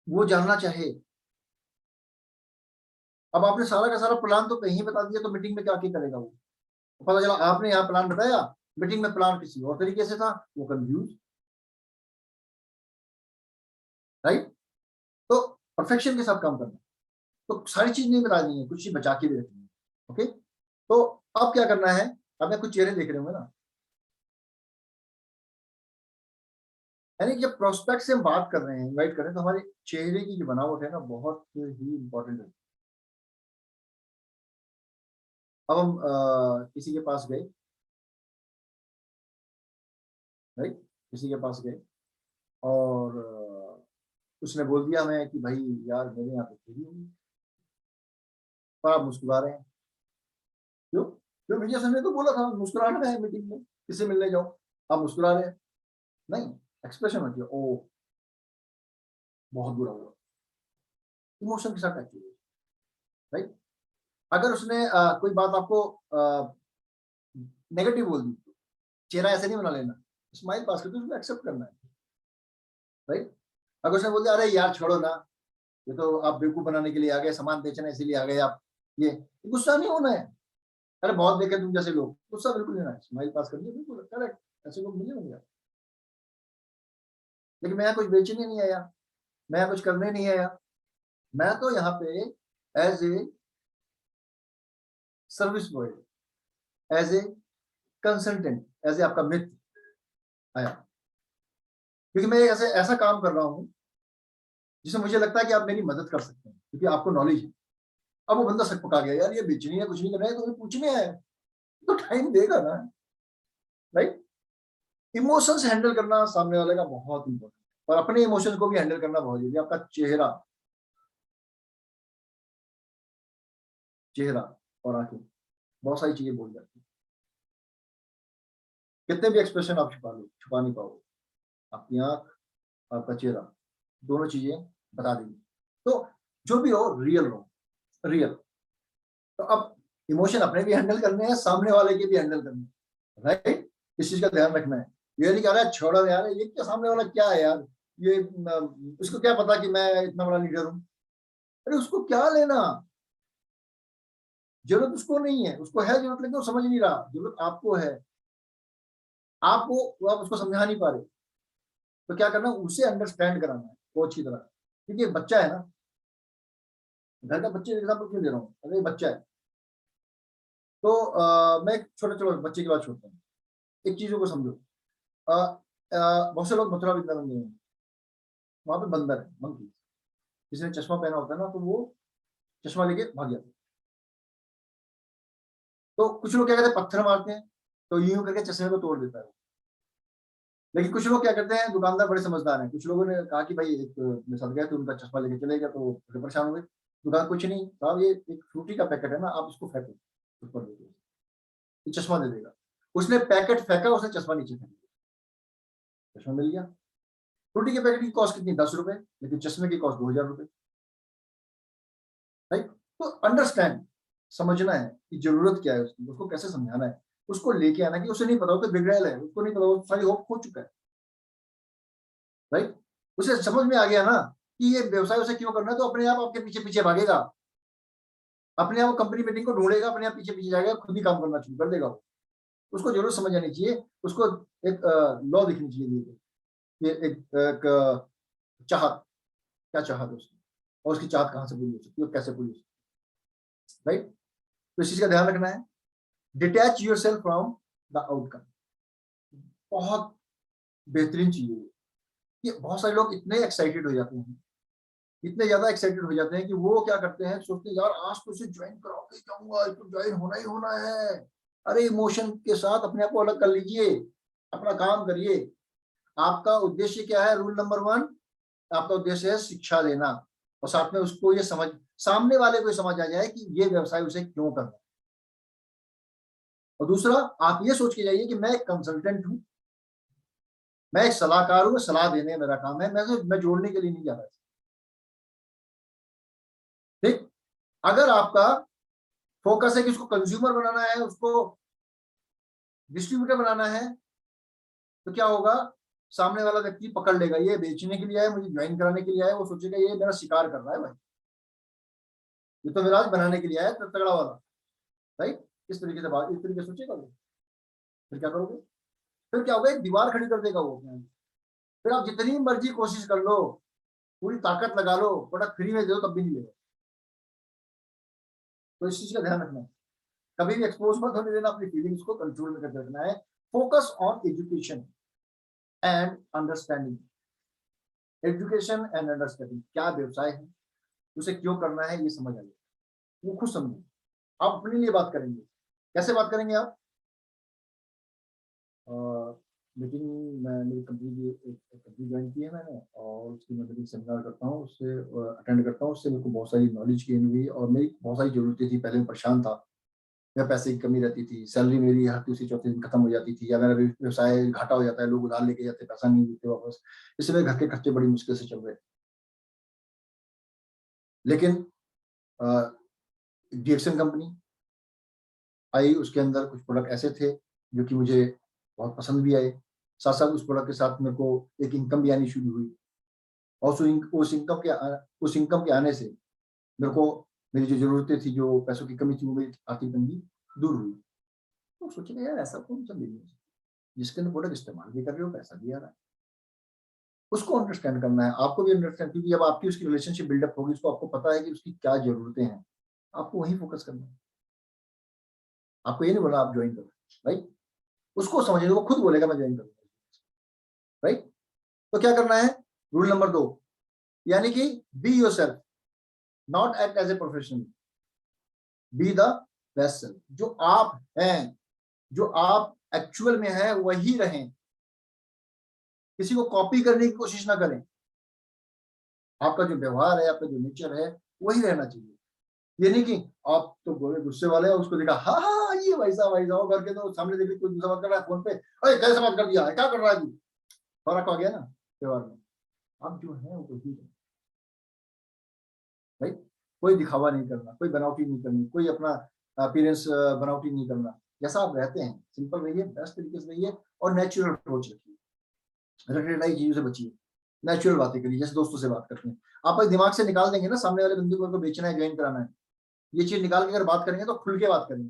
वो जानना चाहे। अब आपने सारा का सारा प्लान तो कहीं बता दिया, तो मीटिंग में क्या क्या करेगा वो? पता चला आपने यहाँ प्लान बताया, मीटिंग में प्लान किसी और तरीके से था, वो कंफ्यूज, राइट। तो परफेक्शन के साथ काम करना, तो सारी चीज नहीं बतानी है, कुछ चीज बचा के भी रखनी है। ओके, तो अब क्या करना है, अब मैं कुछ चेहरे देख रहे होंगे ना, यानी जब प्रोस्पेक्ट से हम बात कर रहे हैं, इनवाइट कर रहे हैं, तो हमारे चेहरे की जो बनावट है ना, बहुत ही इंपॉर्टेंट है। अब हम किसी के पास गए, राइट, किसी के पास गए और उसने बोल दिया हमें कि भाई यार मेरे यहाँ पे चोरी हुई, पर आप मुस्कुरा रहे हैं, क्यों? क्यों भैया, सर ने तो बोला था मुस्कुराना है मीटिंग में, किससे मिलने जाओ, आप मुस्कुरा रहे हैं। नहीं, एक्सप्रेशन होती है, ओ बहुत बुरा हुआ, इमोशन के साथ टच हुई, राइट। अगर उसने कोई बात आपको नेगेटिव बोल दी, चेहरा ऐसे नहीं बना लेना, स्माइल पास करके उसको एक्सेप्ट करना है, राइट। अगर उसने बोल दिया अरे यार छोड़ो ना, ये तो आप बेवकूफ बनाने के लिए आ गए, सामान बेचना इसीलिए आ गए आप, ये गुस्सा नहीं होना है। अरे बहुत देखे तुम जैसे लोग, गुस्सा बिल्कुल नहीं होना है, स्माइल पास करनी है, बिल्कुल करेक्ट, ऐसे लोग मिले होंगे। लेकिन मैं यहाँ कुछ बेचने नहीं आया, मैं यहाँ कुछ करने नहीं आया, मैं तो यहाँ पे as a service boy, as a consultant, as a आपका मित्र आया, क्योंकि मैं ऐसे ऐसा काम कर रहा हूँ जिसमें मुझे लगता है कि आप मेरी मदद कर सकते हैं, क्योंकि आपको नॉलेज है। अब वो बंदा सक पका गया, यार ये बेचनी है, कुछ नहीं करना है, तो पूछने आया, तो टाइम देगा ना, राइट। इमोशंस हैंडल करना सामने वाले का बहुत इंपॉर्टेंट, और अपने इमोशंस को भी हैंडल करना बहुत जरूरी है। आपका चेहरा, चेहरा और आंखें बहुत सारी चीजें बोल जाती है। कितने भी एक्सप्रेशन आप छुपा लो, छुपा नहीं पाओगे, आपकी आंख, आपका चेहरा, दोनों चीजें बता देंगी। तो जो भी हो, रियल हो, रियल। तो अब इमोशन अपने भी हैंडल करने हैं, सामने वाले के भी हैंडल करने हैं, राइट। इस चीज का ध्यान रखना है। ये नहीं कह रहा है छोड़ो यार, ये क्या सामने वाला क्या है यार, ये उसको क्या पता कि मैं इतना बड़ा लीडर हूँ। अरे उसको क्या लेना, जरूरत उसको नहीं है, उसको है जरूरत, लेकिन वो समझ नहीं रहा, जरूरत आपको है, आपको, आप उसको समझा नहीं पा रहे। तो क्या करना, उसे अंडरस्टैंड कराना है वो अच्छी तरह, क्योंकि एक बच्चा है ना, घर का बच्चे एग्जाम्पल क्यों दे रहा हूँ, अगर बच्चा है तो मैं छोटे छोटे बच्चे की बात छोड़ता हूँ, एक चीजों को समझो। बहुत से लोग मथुरा वृंदावन गए हैं, वहां पे बंदर है, मंकी, जिसने चश्मा पहना होता है ना, तो वो चश्मा लेके भाग जाता है। तो कुछ लोग क्या करते हैं, पत्थर मारते हैं, तो यूं करके चश्मे को तोड़ देता है। लेकिन कुछ लोग क्या करते हैं, दुकानदार बड़े समझदार हैं, कुछ लोगों ने कहा कि भाई एक मेरे साथ गए तो उनका चश्मा लेके चले गया, तो वो बड़े परेशान हो गए। दुकान कुछ नहीं साहब, ये एक फ्रूटी का पैकेट है ना, आप इसको फेंको ऊपर दे दो, ये चश्मा दे देगा। उसने पैकेट फेंका, उसने चश्मा नीचे फेंक दिया, चश्मा मिल गया। फ्रूटी के पैकेट की कॉस्ट कितनी, 10 रुपए, लेकिन चश्मे की कॉस्ट 2000 रुपए, राइट। तो अंडरस्टैंड, समझना है कि जरूरत क्या है उसकी, उसको कैसे समझाना है, उसको लेके आना, कि उसे नहीं पता, वो तो बिगड़ैल है, उसको नहीं पता, वो सारी होप खो चुका है, राइट। उसे समझ में आ गया ना कि ये व्यवसाय उसे क्यों करना है, तो अपने आप आपके पीछे पीछे भागेगा, अपने आप कंपनी मीटिंग को ढूंढेगा, अपने आप पीछे पीछे जाएगा, खुद ही काम करना शुरू कर देगा वो। उसको जरूर समझ आनी चाहिए, उसको एक लॉ दिखनी चाहिए, ये एक चाहत, क्या चाहत है उसकी, और उसकी चाहत कहाँ से पूरी हो सकती है और कैसे पूरी हो सकती है, राइट। तो इस चीज का ध्यान रखना है। Detach your self from the outcome, बहुत बेहतरीन चीज है ये। बहुत सारे लोग इतने एक्साइटेड हो जाते हैं इतने ज्यादा एक्साइटेड हो जाते हैं कि वो क्या करते हैं, सोचते हैं यार आज तो इसे ज्वाइन करा के जाऊंगा, इसको ज्वाइन होना ही होना है। अरे इमोशन के साथ अपने आप को अलग कर लीजिए, अपना काम करिए। आपका उद्देश्य क्या है? रूल नंबर 1, आपका उद्देश्य है शिक्षा देना, और साथ में उसको ये समझ, सामने वाले को समझ आ जाए कि ये व्यवसाय उसे क्यों करना है। और दूसरा, आप ये सोच के जाइए कि मैं एक कंसल्टेंट हूं, मैं एक सलाहकार हूं, सलाह देने मेरा काम है, मैं जोड़ने के लिए नहीं जा रहा। ठीक। अगर आपका फोकस है कि उसको कंज्यूमर बनाना है, उसको डिस्ट्रीब्यूटर बनाना है, तो क्या होगा? सामने वाला व्यक्ति पकड़ लेगा, ये बेचने के लिए आया, मुझे ज्वाइन कराने के लिए आया, वो सोचेगा ये मेरा शिकार कर रहा है भाई, ये तो मेरा आज बनाने के लिए आया तगड़ा वाला। राइट? इस तरीके से बात, इस तरीके से सोचेगा वो। फिर क्या करोगे? फिर क्या होगा? एक दीवार खड़ी कर देगा वो। फिर आप जितनी मर्जी कोशिश कर लो, पूरी ताकत लगा लो, प्रोडक्ट फ्री में दे दो तब भी नहीं लेगा। तो इस चीज का ध्यान रखना है, कभी भी एक्सपोज मत होने देना, अपनी फीलिंग्स को कंट्रोल में करके रखना है। Focus on education and understanding. Education and understanding, क्या व्यवसाय है, उसे क्यों करना है, ये समझ आइए, वो खुद समझिए। आप अपने लिए बात करेंगे, कैसे बात करेंगे आप? मीटिंग, मैं मेरी कंपनी की एक कंपनी ज्वाइन की है मैंने, और उसकी मैं मीटिंग सेमिनार करता हूँ, उससे अटेंड करता हूँ, उससे मेरे को बहुत सारी नॉलेज गेन हुई, और मेरी बहुत सारी जरूरतें थी। पहले मैं परेशान था, मेरा पैसे की कमी रहती थी, सैलरी मेरी हर तीसरे चौथे दिन खत्म हो जाती थी, या मेरा व्यवसाय घाटा हो जाता है, लोग उधार लेके जाते, पैसा नहीं देते वापस, इससे मेरे घर के खर्चे बड़ी मुश्किल से चल रहे। लेकिन डीएक्सन कंपनी आई, उसके अंदर कुछ प्रोडक्ट ऐसे थे जो कि मुझे बहुत पसंद भी आए, साथ साथ उस प्रोडक्ट के साथ मेरे को एक इनकम भी आनी शुरू हुई, और उस इनकम के आने से मेरे को मेरी जो जरूरतें थी, जो पैसों की कमी थी, वो मेरी आर्थिक तंगी दूर हुई। तो सोचिए यार, ऐसा कौन सा बिजनेस है जिसके अंदर प्रोडक्ट इस्तेमाल भी कर रहे हो, पैसा भी आ रहा है? उसको अंडरस्टैंड करना है, आपको भी अंडरस्टैंड, क्योंकि जब आपकी उसकी रिलेशनशिप बिल्डअप होगी, उसको आपको पता है कि उसकी क्या जरूरतें हैं, आपको वही फोकस करना है। आपको ये नहीं बोला आप ज्वाइन करो, राइट? उसको समझिए, वो खुद बोलेगा मैं ज्वाइन करूंगा, राइट? तो क्या करना है? रूल नंबर 2, यानी कि be your self, not act as a professional, be the best self. जो आप हैं, जो आप एक्चुअल में हैं, वही रहें, किसी को कॉपी करने की कोशिश ना करें। आपका जो व्यवहार है, आपका जो नेचर है, वही रहना चाहिए। ये नहीं कि आप तो बोले गुस्से वाले हैं, उसको देखा हाँ हाँ हाँ, ये वैसा वो करके, तो सामने देखे कोई दूसरा बात कर रहा है फोन पे, अरे कैसे बात कर दिया है, क्या कर रहा है तू? फर्क आ गया ना व्यवहार में। आप जो है वो ही है, राइट? कोई दिखावा नहीं करना, कोई बनावटी नहीं करनी, कोई अपना अपीयरेंस बनावटी नहीं करना। जैसा आप रहते हैं सिंपल रहिए, बेस्ट तरीके से रहिए, और नेचुरल अप्रोच रखिए। रटरटाई चीजों से बचिए, नेचुरल बातें करिए, जैसे दोस्तों से बात करते हैं। आप एक दिमाग से निकाल देंगे ना सामने वाले बंदे को बेचना है, ज्वाइन कराना है, ये चीज निकाल के अगर बात करेंगे तो खुल के बात करेंगे,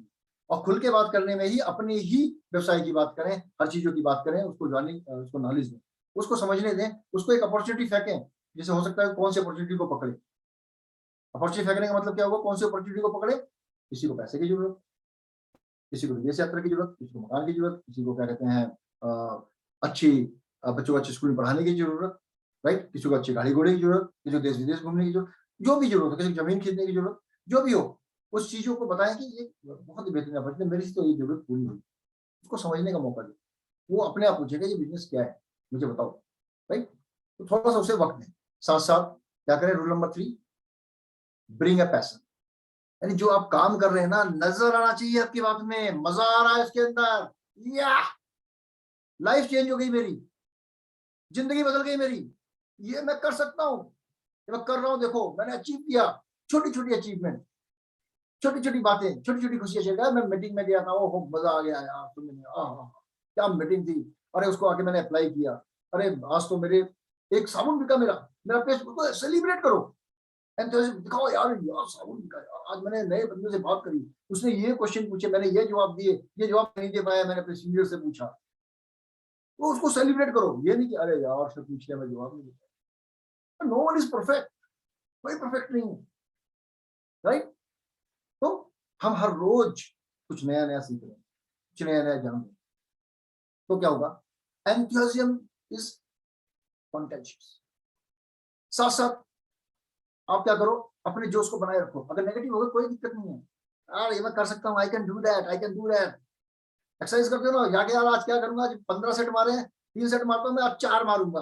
और खुल के बात करने में ही अपने ही व्यवसाय की बात करें, हर चीजों की बात करें, उसको ज्वाइनिंग, उसको नॉलेज दें, उसको समझने दें, उसको एक अपॉर्चुनिटी फेंकें। जैसे हो सकता है कौन सी अपॉर्चुनिटी को पकड़े। अपॉर्चुनिटी फेंकने का मतलब क्या होगा? कौन सी अपॉर्चुनिटी को पकड़े? किसी को पैसे की जरूरत, किसी को विदेश यात्रा की जरूरत, किसी को मकान की जरूरत, किसी को क्या कहते हैं अच्छी बच्चों को अच्छे स्कूल में पढ़ाने की जरूरत, राइट? किसी को अच्छी गाड़ी घोड़े की जरूरत, किसी को देश विदेश घूमने की जरूरत, जो भी जरूरत है, किसी को जमीन खरीदने की जरूरत, जो भी हो, उस चीजों को बताएं कि ये बहुत ही बेहतरीन अपॉर्चुनिटी, मेरी से तो ये जरूरत पूरी हुई, उसको समझने का मौका दें। वो अपने आप पूछेगा ये बिजनेस क्या है, मुझे बताओ, राइट? तो थोड़ा सा उसे वक्त दें। साथ साथ क्या करें? Rule number 3, bring a passion, यानी जो आप काम कर रहे हैं ना, नजर आना चाहिए आपकी बात में, मजा आ रहा है इसके अंदर, या लाइफ चेंज हो गई मेरी, जिंदगी बदल गई मेरी, ये मैं कर सकता हूँ, ये मैं कर रहा हूँ, देखो मैंने अचीव किया। छोटी छोटी अचीवमेंट, छोटी छोटी बातें, छोटी छोटी खुशियां शेयर कर। मैं मीटिंग में गया था, वो मजा आ गया यार, सुनने में, क्या मीटिंग थी, अरे उसको आके मैंने अप्लाई किया, अरे आज तो मेरे एक साबुन बिका, मेरा मेरा पेज, उसको सेलिब्रेट करो, एंथुसियाज्म दिखाओ, यार यार साबुन बिका यार, आज मैंने नए बंदे से बात करी, उसने ये क्वेश्चन पूछे, मैंने ये जवाब दिए, ये जवाब नहीं दे पाया, मैंने अपने सीनियर से पूछा, तो उसको सेलिब्रेट करो। ये नहीं कि अरे यार से पूछ लिया, मैं जवाब नहीं दे पाया। नो वन इज परफेक्ट, कोई परफेक्ट नहीं है, राइट? तो हम हर रोज कुछ नया नया सीख रहे हैं, कुछ नया नया जान रहे हैं, तो क्या होगा? Enthusiasm is contagious. साथ साथ आप क्या करो, अपने जोश को बनाए रखो। अगर नेगेटिव होगा कोई दिक्कत नहीं है, यार ये मैं कर सकता हूँ, I can do that, I can do that. Exercise करते हो ना, जाके यार आज क्या करूंगा, आज 15 सेट मारे हैं, 3 सेट मारता हूँ मैं, आज 4 मारूंगा।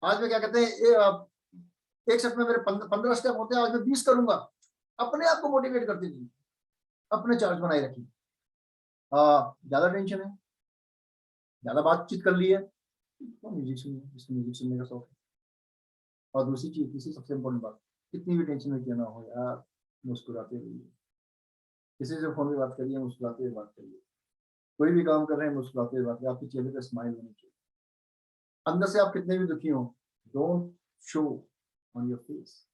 आज मैं क्या कहते हैं, एक सेट में मेरे 15 स्टेप होते हैं, आज मैं 20 करूंगा। अपने आप को मोटिवेट करते रहिए, अपने चार्ज बनाए रखिए। ज्यादा टेंशन है, ज्यादा बातचीत कर ली है तो म्यूजिक सुनिए, जिसको म्यूजिक सुनने का शौक है। और दूसरी चीज, तीसरी सबसे इम्पोर्टेंट बात, कितनी भी टेंशन में क्यों ना हो यार, मुस्कुराते रहिए। किसी से फोन पे बात करिए, मुस्कुराते हुए बात करिए। कोई भी काम कर रहे हैं, मुस्कुराते हुए बात करिए। आपके चेहरे पे स्माइल होनी चाहिए। अंदर से आप कितने भी दुखी हो, don't show on your face.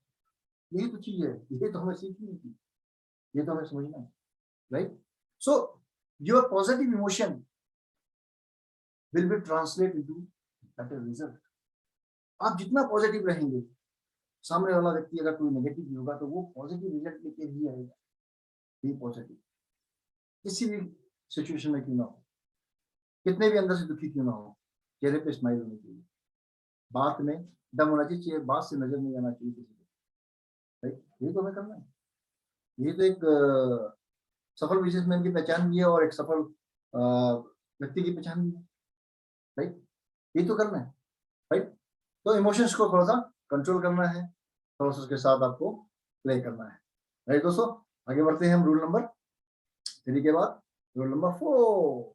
यही तो चीज है, ये तो हमें सीखनी थी, ये तो हमें समझना है, right? So your positive emotion will be translate into better result. आप जितना पॉजिटिव रहेंगे, सामने वाला व्यक्ति अगर कोई नेगेटिव भी होगा तो वो पॉजिटिव रिजल्ट लेके ही आएगा। बी पॉजिटिव, किसी भी सिचुएशन में क्यों ना हो, कितने भी अंदर से दुखी क्यों ना हो, चेहरे पे स्माइल होनी चाहिए, बात में दम होना चाहिए, बात से नजर नहीं आना चाहिए किसी को, राइट? ये तो हमें करना है। ये तो एक सफल बिजनेसमैन की पहचान भी है और एक सफल व्यक्ति की पहचान भी है, राइट? ये तो करना है, राइट? तो इमोशंस को थोड़ा सा कंट्रोल करना है, थोड़ा सा उसके साथ आपको प्ले करना है, राइट दोस्तों? आगे बढ़ते हैं हम रूल नंबर 3 के बाद rule number 4।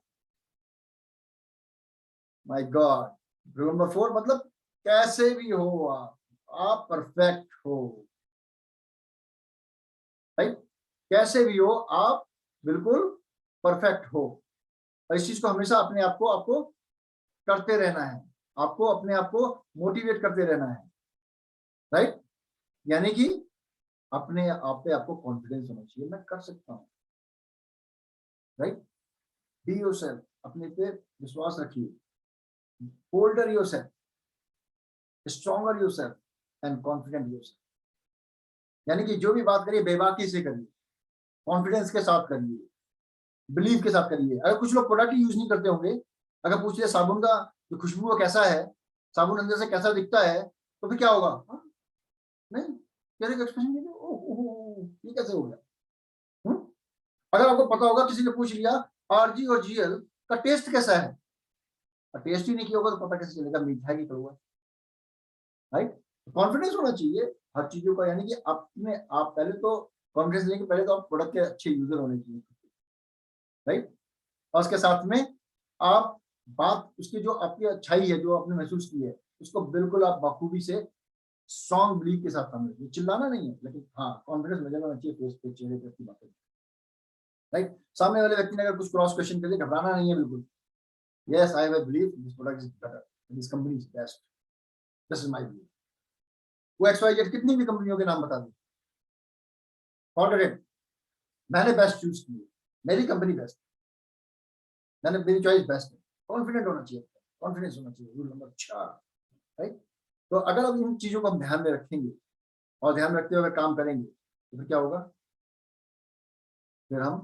My God, rule number 4 मतलब कैसे भी हो आप परफेक्ट हो, राइट? कैसे भी हो आप बिल्कुल परफेक्ट हो। और इस चीज को हमेशा अपने आप को आपको करते रहना है, आपको अपने आप को मोटिवेट करते रहना है, राइट? यानी कि अपने आप पे आपको कॉन्फिडेंस होना चाहिए, मैं कर सकता हूँ, राइट? बी योरसेल्फ, अपने पे विश्वास रखिए। Boulder yourself, stronger yourself and confident yourself. यानी कि जो भी बात करिए बेबाकी से करिए, कॉन्फिडेंस के साथ करिए, बिलीव के साथ करिए। अगर कुछ लोग प्रोडक्ट यूज नहीं करते होंगे, अगर पूछ लिया साबुन का जो खुशबू वो कैसा है, साबुन अंदर से कैसा दिखता है, तो फिर क्या होगा? नहीं, चेहरे का एक्सप्रेशन ये कैसे हो गया? अगर आपको पता होगा, किसी ने पूछ लिया आरजी और जीएल का टेस्ट कैसा है, टेस्ट ही नहीं किया होगा तो पता कैसे चलेगा मीठा है कि कड़वा, राइट? कॉन्फिडेंस होना चाहिए हर चीजों का। यानी कि अपने आप पहले तो कॉन्फिडेंस लेके पहले तो आप प्रोडक्ट के अच्छे यूजर होने चाहिए, राइट? और उसके साथ में आप बात उसकी जो आपकी अच्छाई है, जो आपने महसूस की है, उसको बिल्कुल आप बखूबी से स्ट्रॉन्ग बिलीव के साथ सामने रखिए। चिल्लाना नहीं है, लेकिन हाँ कॉन्फिडेंस नजर आना चाहिए फेस पे, चेहरे पे अपनी बातें, राइट? सामने वाले व्यक्ति ने अगर कुछ क्रॉस क्वेश्चन कर लिया, घबराना नहीं है बिल्कुल। Yes, I have believe this product is better, this company is best, this is my believe. वो XYZ कितनी भी कंपनियों के नाम बता दें, ऑलरेडी मैंने बेस्ट चूज की है, मेरी कंपनी बेस्ट, मैंने मेरी चॉइस बेस्ट है। कॉन्फिडेंट होना चाहिए, कॉन्फिडेंस होना चाहिए। Rule number 6, right? तो अगर आप इन चीजों को हम ध्यान में रखेंगे और ध्यान रखते हुए काम करेंगे तो फिर क्या होगा? फिर हम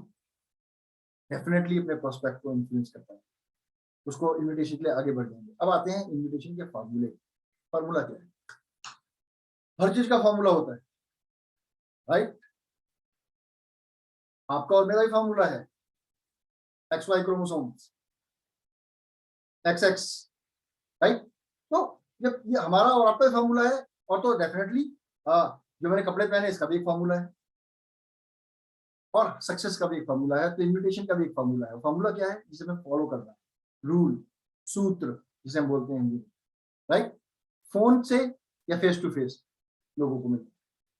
डेफिनेटली अपने प्रोस्पेक्ट को इन्फ्लुएंस कर पाएंगे, उसको इन्विटेशन के लिए आगे बढ़ जाएंगे। अब आते हैं इन्विटेशन के फॉर्मूले। फॉर्मूला क्या है? हर चीज का फॉर्मूला होता है, राइट? आपका और मेरा ही फॉर्मूला है, XY क्रोमोसोम्स, XX, राइट? तो जब ये हमारा और आपका ही फॉर्मूला है, और तो डेफिनेटली जो मैंने कपड़े पहने इसका भी एक फॉर्मूला है, और सक्सेस का भी एक फॉर्मूला है, तो इन्विटेशन का भी एक फॉर्मूला है। फॉर्मूला क्या है? जिसे हमें फॉलो करना है, रूल, सूत्र जिसे हम बोलते हैं हिंदी, राइट? फोन से या फेस टू फेस लोगों को मिलते,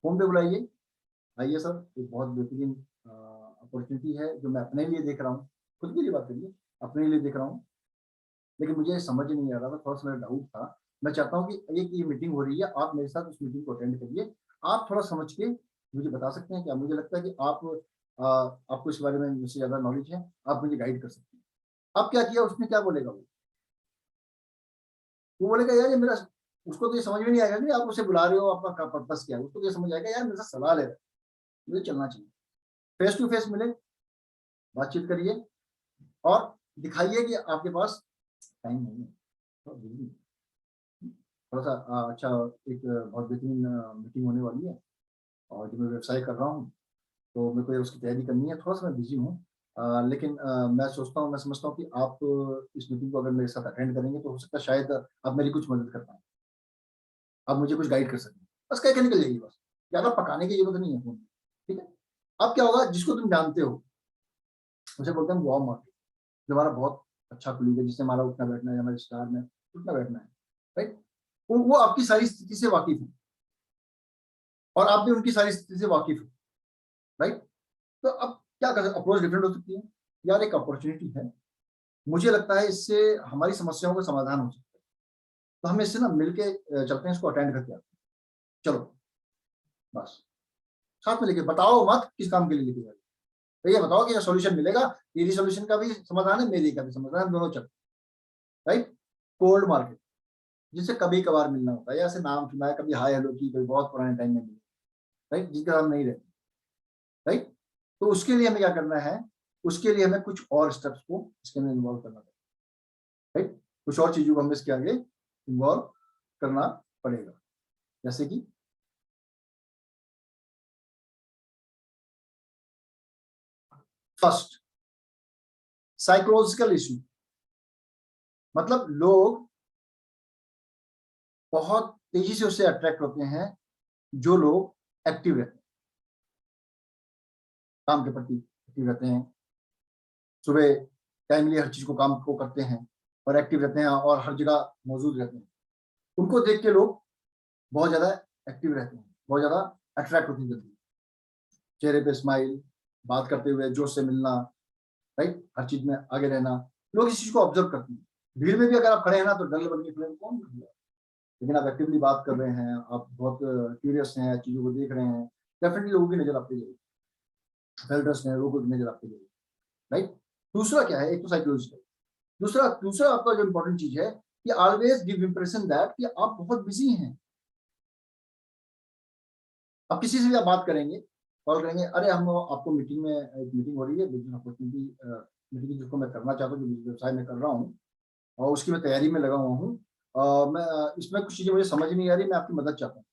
फोन पे बुलाइए, आइए सर, एक बहुत बेहतरीन अपॉर्चुनिटी है जो मैं अपने लिए देख रहा हूँ, खुद के लिए बात करिए, अपने लिए देख रहा हूँ, लेकिन मुझे समझ नहीं आ रहा था, थोड़ा सा मेरा डाउट था। मैं चाहता हूँ कि एक ये मीटिंग हो रही है, आप मेरे साथ उस मीटिंग को अटेंड करिए, आप थोड़ा समझ के मुझे बता सकते हैं क्या? मुझे लगता है कि आपको इस बारे में मुझसे ज्यादा नॉलेज है, आप मुझे गाइड कर सकते हैं। अब क्या किया उसने? क्या बोलेगा वो बोलेगा यार ये मेरा, उसको तो ये समझ में नहीं आएगा कि आप उसे बुला रहे हो, आपका पर्पस क्या है। उसको तो ये समझ आएगा यार मेरे साथ सलाह ले रहा है, मुझे चलना चाहिए। फेस टू फेस मिले, बातचीत करिए और दिखाइए कि आपके पास टाइम नहीं है, थोड़ा जल्दी, थोड़ा सा अच्छा, एक बहुत बेहतरीन मीटिंग होने वाली है, और जो मैं व्यवसाय कर रहा हूँ तो मेरे को उसकी तैयारी करनी है। थोड़ा सा मैं बिजी हूँ, लेकिन मैं सोचता हूँ, मैं समझता हूँ कि आप इस मीटिंग को अगर मेरे साथ अटेंड करेंगे तो हो सकता है शायद आप मेरी कुछ मदद कर पाएँ, आप मुझे कुछ गाइड कर सकें। बस कह के निकल जाइए, बस ज़्यादा पकाने की जरूरत नहीं है फोन में, ठीक है। अब क्या होगा, जिसको तुम जानते हो उसे बोलते हैं वार्म मार्केट, जो हमारा बहुत अच्छा कुलीग है, जिससे हमारा उठना बैठना है, हमारे स्टार में उठना बैठना है, राइट। वो आपकी सारी स्थिति से वाकिफ है और आप भी उनकी सारी स्थिति से वाकिफ हो, राइट। तो अब क्या कर सकते, अप्रोच डिफरेंट हो सकती है। यार एक अपॉर्चुनिटी है, मुझे लगता है इससे हमारी समस्याओं का समाधान हो सकता है, तो हम इससे ना मिलके चलते हैं, इसको अटेंड करके आते हैं। चलो बस साथ में लेके बताओ मत किस काम के लिए लेके जाए, तो ये बताओ कि सॉल्यूशन मिलेगा, तेरी सॉल्यूशन का भी समाधान है, मेरी का भी समाधान है, दोनों चल, राइट। कोल्ड मार्केट, जिससे कभी कभार मिलना होता है, ऐसे नाम सुना है, कभी हाय हेलो की, कोई बहुत पुराने टाइम में मिले, राइट, जिनका हम नहीं रहते, राइट। तो उसके लिए हमें क्या करना है, उसके लिए हमें कुछ और स्टेप्स को इसके अंदर इन्वॉल्व करना पड़ेगा, राइट। कुछ और चीजों को हमें इसके आगे इन्वॉल्व करना पड़ेगा, जैसे कि फर्स्ट साइकोलॉजिकल इशू, मतलब लोग बहुत तेजी से उससे अट्रैक्ट होते हैं जो लोग एक्टिव रहते हैं, काम के प्रति एक्टिव रहते हैं, सुबह टाइमली हर चीज को काम को करते हैं और एक्टिव रहते हैं और हर जगह मौजूद रहते हैं। उनको देख के लोग बहुत ज्यादा एक्टिव रहते हैं, बहुत ज्यादा अट्रैक्ट होते हैं जल्दी, चेहरे पे स्माइल, बात करते हुए जोश से मिलना, राइट, हर चीज में आगे रहना, लोग इस चीज को ऑब्जर्व करते हैं। भीड़ में भी अगर आप खड़े हैं ना तो डर बन के खड़े हैं, कौन खड़ा है? लेकिन आप एक्टिवली बात कर रहे हैं, आप बहुत क्यूरियस हैं, चीजों को देख रहे हैं, डेफिनेटली लोगों की नजर आपकी जाएगी, वेल ड्रेस्ड हैं, लोगों की नजर आपकी जाएगी, राइट। दूसरा क्या है, एक तो साइकोलॉजिकल, दूसरा दूसरा आपका जो इंपॉर्टेंट चीज है कि ऑलवेज गिव इंप्रेशन दैट कि आप बहुत बिजी हैं। अब किसी से भी आप बात करेंगे, कॉल करेंगे, अरे हम आपको मीटिंग में, एक मीटिंग हो रही है, बिजनेस अपॉर्चुनिटी मीटिंग जिसको मैं करना चाहता हूँ, जो व्यवसाय में कर रहा हूँ और उसकी मैं तैयारी में लगा हुआ हूँ, मैं इसमें कुछ चीजें मुझे समझ नहीं आ रही, मैं आपकी मदद चाहता हूँ।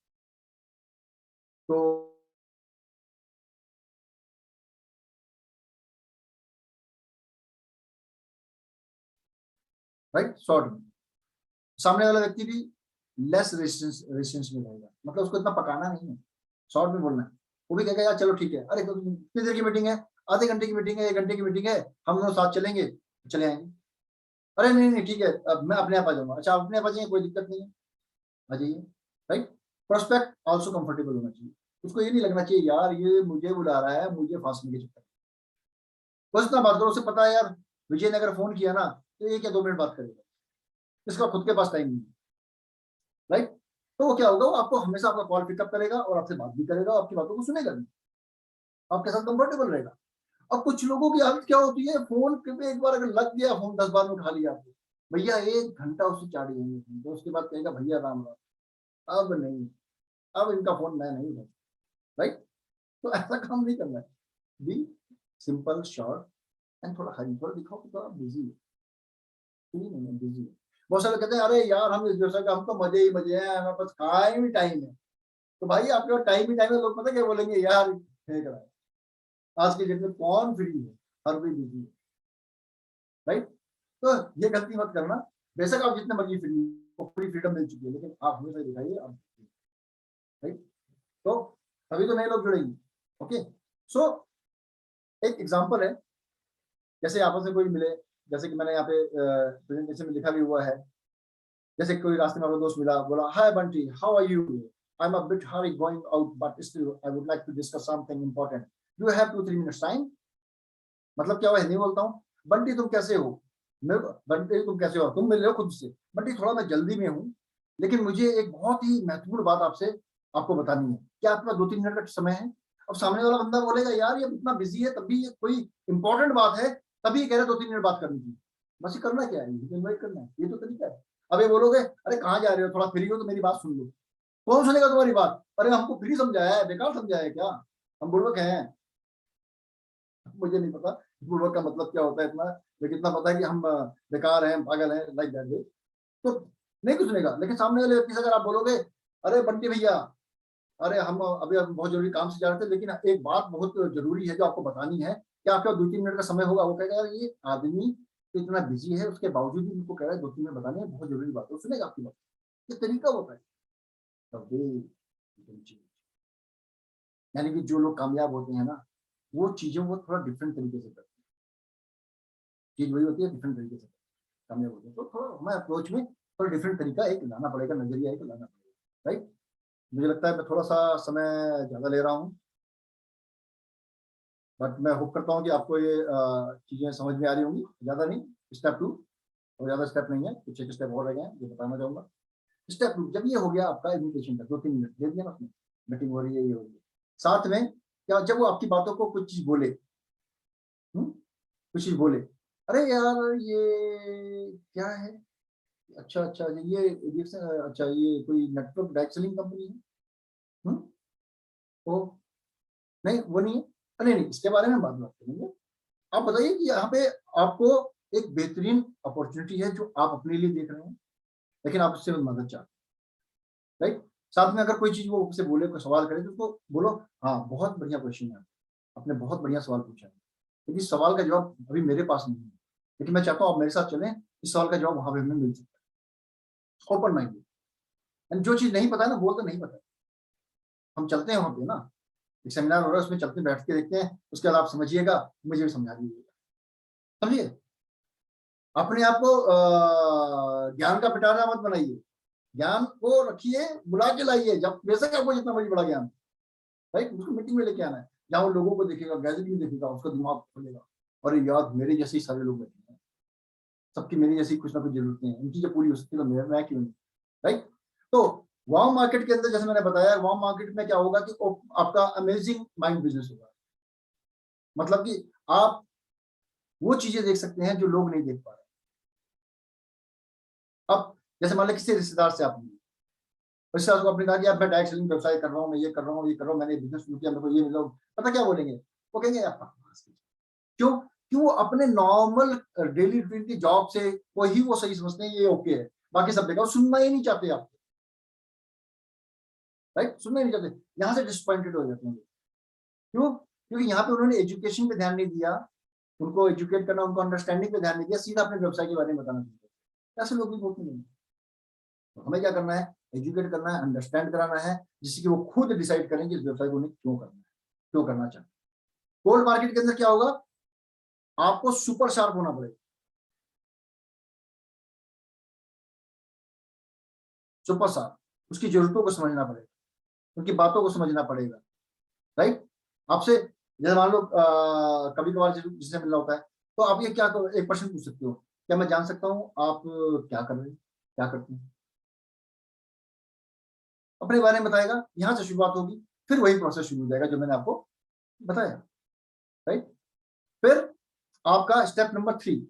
तो राइट, शॉर्ट में सामने वाला व्यक्ति भी लेस रेजिस्टेंस में रहेगा, मतलब उसको इतना पकाना नहीं है, शॉर्ट में बोलना है। वो भी कहेगा यार चलो ठीक है, अरे कितनी देर की मीटिंग है, आधे घंटे की मीटिंग है, 1 घंटे की मीटिंग है, हम दोनों साथ चलेंगे, चले आएंगे। अरे नहीं नहीं ठीक है, अब मैं अपने आप आ जाऊंगा, अच्छा आप अपने आप आ जाएंगे, कोई दिक्कत नहीं है, आ जाइए, राइट। प्रोस्पेक्ट ऑल्सो कंफर्टेबल होना चाहिए, उसको ये नहीं लगना चाहिए यार ये मुझे बुला रहा है, मुझे फांसने के चक्कर, बस इतना बात करो, उसे पता है यार विजय ने अगर फोन किया ना तो 1 या 2 मिनट बात करेगा, इसका खुद के पास टाइम नहीं है, राइट। तो वो क्या होगा, वो आपको हमेशा आपका कॉल पिकअप करेगा और आपसे बात भी करेगा, आपकी बातों को सुनेगा भी, आपके साथ कंफर्टेबल रहेगा। अब कुछ लोगों की आदत क्या होती है, फोन पे एक बार अगर लग गया फोन, 10 बार में उठा लिया आपको, भैया 1 घंटा उससे चाड़िएंगे, तो उसके बाद कहेगा भैया राम राम, अब नहीं, अब इनका फोन मैं नहीं उठाऊंगा, राइट। तो ऐसा काम नहीं करना है, बी सिंपल शॉर्ट एंड थोड़ा हरी, थोड़ा दिखाओ कि थोड़ा बिजी है, नहीं है बिजी है। बहुत सारे कहते हैं अरे यार हम इस व्यवसाय का, हम तो मजे ही मजे हैं, हमारे पास टाइम ही टाइम है। तो भाई आपके पास टाइम ही टाइम है, लोग पता क्या बोलेंगे, यार फेंक रहा है, आज के डेट में कौन फ्री है, हर कोई बिजी है, राइट। तो ये गलती मत करना, बेशक आप जितने मर्जी फ्री हो, पूरी फ्रीडम मिल चुकी है, लेकिन आप हमेशा दिखाइए आप, राइट। तो अभी तो नए लोग जुड़ेंगे, ओके। सो एक एग्जांपल है, जैसे आपस में कोई मिले, जैसे कि मैंने यहाँ पे प्रेजेंटेशन में लिखा भी हुआ है, जैसे कोई रास्ते में आपका दोस्त मिला, बोला hi Bunty how are you, I am a bit hurry going out but still I would like to discuss something important, do you have 2-3 minutes time. मतलब क्या हुआ, हिंदी बोलता हूँ, बंटी तुम कैसे हो, मैं, बंटी तुम कैसे हो, तुम मिल रहे हो खुद से, बंटी थोड़ा मैं जल्दी में हूँ, लेकिन मुझे एक बहुत ही महत्वपूर्ण बात आपसे आपको बतानी है, क्या आपके पास 2-3 मिनट का समय है। अब सामने वाला बंदा बोलेगा यार ये इतना बिजी है, तभी ये कोई इंपॉर्टेंट बात है, तभी कह रहे 2-3 मिनट बात करनी चाहिए, बस ये करना क्या है, इन्वाइट करना है, ये तो तरीका है। अब ये बोलोगे अरे कहाँ जा रहे हो, थोड़ा फ्री हो तो मेरी बात सुन लो, कौन सुनेगा तुम्हारी बात, अरे हमको फ्री समझाया है, बेकार समझाया है क्या, हम बुड़बक हैं, मुझे नहीं पता बुड़बक का मतलब क्या होता है इतना, लेकिन इतना पता है कि हम बेकार हैं, पागल हैं, लाइक दैट वे। तो नहीं कुछ सुनेगा, लेकिन सामने वाले व्यक्ति से अगर आप बोलोगे अरे बंटी भैया अरे हम अभी बहुत जरूरी काम से जा रहे थे, लेकिन एक बात बहुत जरूरी है जो आपको बतानी है, कि आपका 2-3 मिनट का समय होगा? वो कहेगा यार ये आदमी तो इतना बिजी है, उसके बावजूद भी उनको कह रहा है 2-3 मिनट बतानी है, बहुत जरूरी बात है, वो सुनेगा आपकी बात। ये तरीका होता है तभी। यानी कि जो लोग कामयाब होते हैं ना, वो चीजों को थोड़ा डिफरेंट तरीके से करते हैं। चीज वही होती है, डिफरेंट तरीके से कामयाब होते हैं। तो थोड़ा हमें अप्रोच में थोड़ा डिफरेंट तरीका एक लाना पड़ेगा, नजरिया एक लाना पड़ेगा, राइट। मुझे लगता है मैं थोड़ा सा समय ज्यादा ले रहा हूँ, बट मैं होप करता हूँ कि आपको ये चीजें समझ में आ रही होंगी। ज्यादा नहीं, स्टेप 2, और ज्यादा स्टेप नहीं है, कुछ एक स्टेप और रह गए हैं, ये बताना चाहूंगा। स्टेप 2, जब ये हो गया आपका इन्विटेशन का, 2-3 मिनट दे दिया ना आपने, मीटिंग हो रही है, ये हो रही है, साथ में क्या, जब वो आपकी बातों को कुछ चीज बोले, कुछ चीज बोले, अरे यार ये क्या है, अच्छा अच्छा ये अच्छा ये कोई नेटवर्क डायरेक्ट सेलिंग कंपनी है, हम्म, वो नहीं, वो नहीं है, अरे नहीं, इसके बारे में बात करेंगे। आप बताइए कि यहाँ पे आपको एक बेहतरीन अपॉर्चुनिटी है जो आप अपने लिए देख रहे हैं, लेकिन आप उससे मदद चाहते हैं, राइट। साथ में अगर कोई चीज वो आपसे बोले, कोई सवाल करे, तो उसको बोलो हाँ बहुत बढ़िया क्वेश्चन है, आपने बहुत बढ़िया सवाल पूछा है, लेकिन सवाल का जवाब अभी मेरे पास नहीं है, लेकिन मैं चाहता हूँ आप मेरे साथ चलें, इस सवाल का जवाब वहां पे हमें मिल सकता है। ओपन माइंडेड, जो चीज नहीं पता है ना, बोलते नहीं पता, हम चलते हैं वहां पे ना, एक सेमिनार हो रहा है, उसमें चलते बैठ के देखते हैं, उसके बाद आप समझिएगा, मुझे भी समझा दीजिएगा, समझिए। अपने आप को ज्ञान का पिटारा मत बनाइए, ज्ञान को रखिए, बुला के लाइए, जब बेशक आपको जितना बड़ी बड़ा ज्ञान, राइट, उसको मीटिंग में लेके आना है, जहाँ वो लोगों को देखेगा, गैदरिंग में देखेगा, उसका दिमाग खुलेगा, और यार मेरे जैसे ही सारे लोग बैठे हैं, सबकी मेरी जैसी कुछ ना कुछ जरूरतें हैं, उनकी जब पूरी हो सकती है तो मैं क्यों नहीं, राइट। तो वार्म मार्केट के अंदर, जैसे मैंने बताया, वार्म मार्केट में क्या होगा कि आपका अमेजिंग माइंड बिजनेस होगा, मतलब कि आप वो चीजें देख सकते हैं जो लोग नहीं देख पा रहे। अब जैसे मान लें किसी रिश्तेदार से आपने, रिश्तेदार को आपने कहा कि यार मैं डायरेक्ट सेलिंग व्यवसाय कर रहा हूँ, मैं ये कर रहा हूँ, ये कर रहा हूँ, मैंने बिजनेस शुरू किया, मेरे को ये मिला, पता क्या बोलेंगे? वो कहेंगे यार बकवास कीजिए। क्यों? क्यों? वो अपने नॉर्मल डेली रूटीन की जॉब से वही वो सही समझते हैं, ये ओके है, बाकी सब बेकार, सुनना ही नहीं चाहते आप, राइट, सुनना ही नहीं चाहते, यहाँ से डिसअपॉइंटेड हो जाते हैं। क्यों? क्योंकि यहाँ पे उन्होंने एजुकेशन पे ध्यान नहीं दिया, उनको एजुकेट करना, उनको अंडरस्टैंडिंग पे ध्यान नहीं दिया, सीधा अपने व्यवसाय के बारे में बताना चाहिए। ऐसे लोग भी बहुत नहीं। तो हमें क्या करना है? एजुकेट करना है, अंडरस्टैंड कराना है, जिससे कि वो खुद डिसाइड करें कि इस व्यवसाय को उन्हें क्यों करना है, क्यों करना चाहते हैं। कोल्ड मार्केट के अंदर क्या होगा? आपको सुपर शार्प होना पड़ेगा, सुपर शार्प, उसकी जरूरतों को समझना पड़ेगा, उनकी बातों को समझना पड़ेगा, राइट। आपसे जैसे मान लो कभी कभार जिससे मिलना होता है, तो आप ये क्या एक प्रश्न पूछ सकते हो, क्या मैं जान सकता हूँ आप क्या कर रहे हैं, क्या करते हैं? अपने बारे में बताएगा, यहाँ से शुरुआत होगी, फिर वही प्रोसेस शुरू हो जाएगा जो मैंने आपको बताया, राइट। फिर आपका स्टेप नंबर 3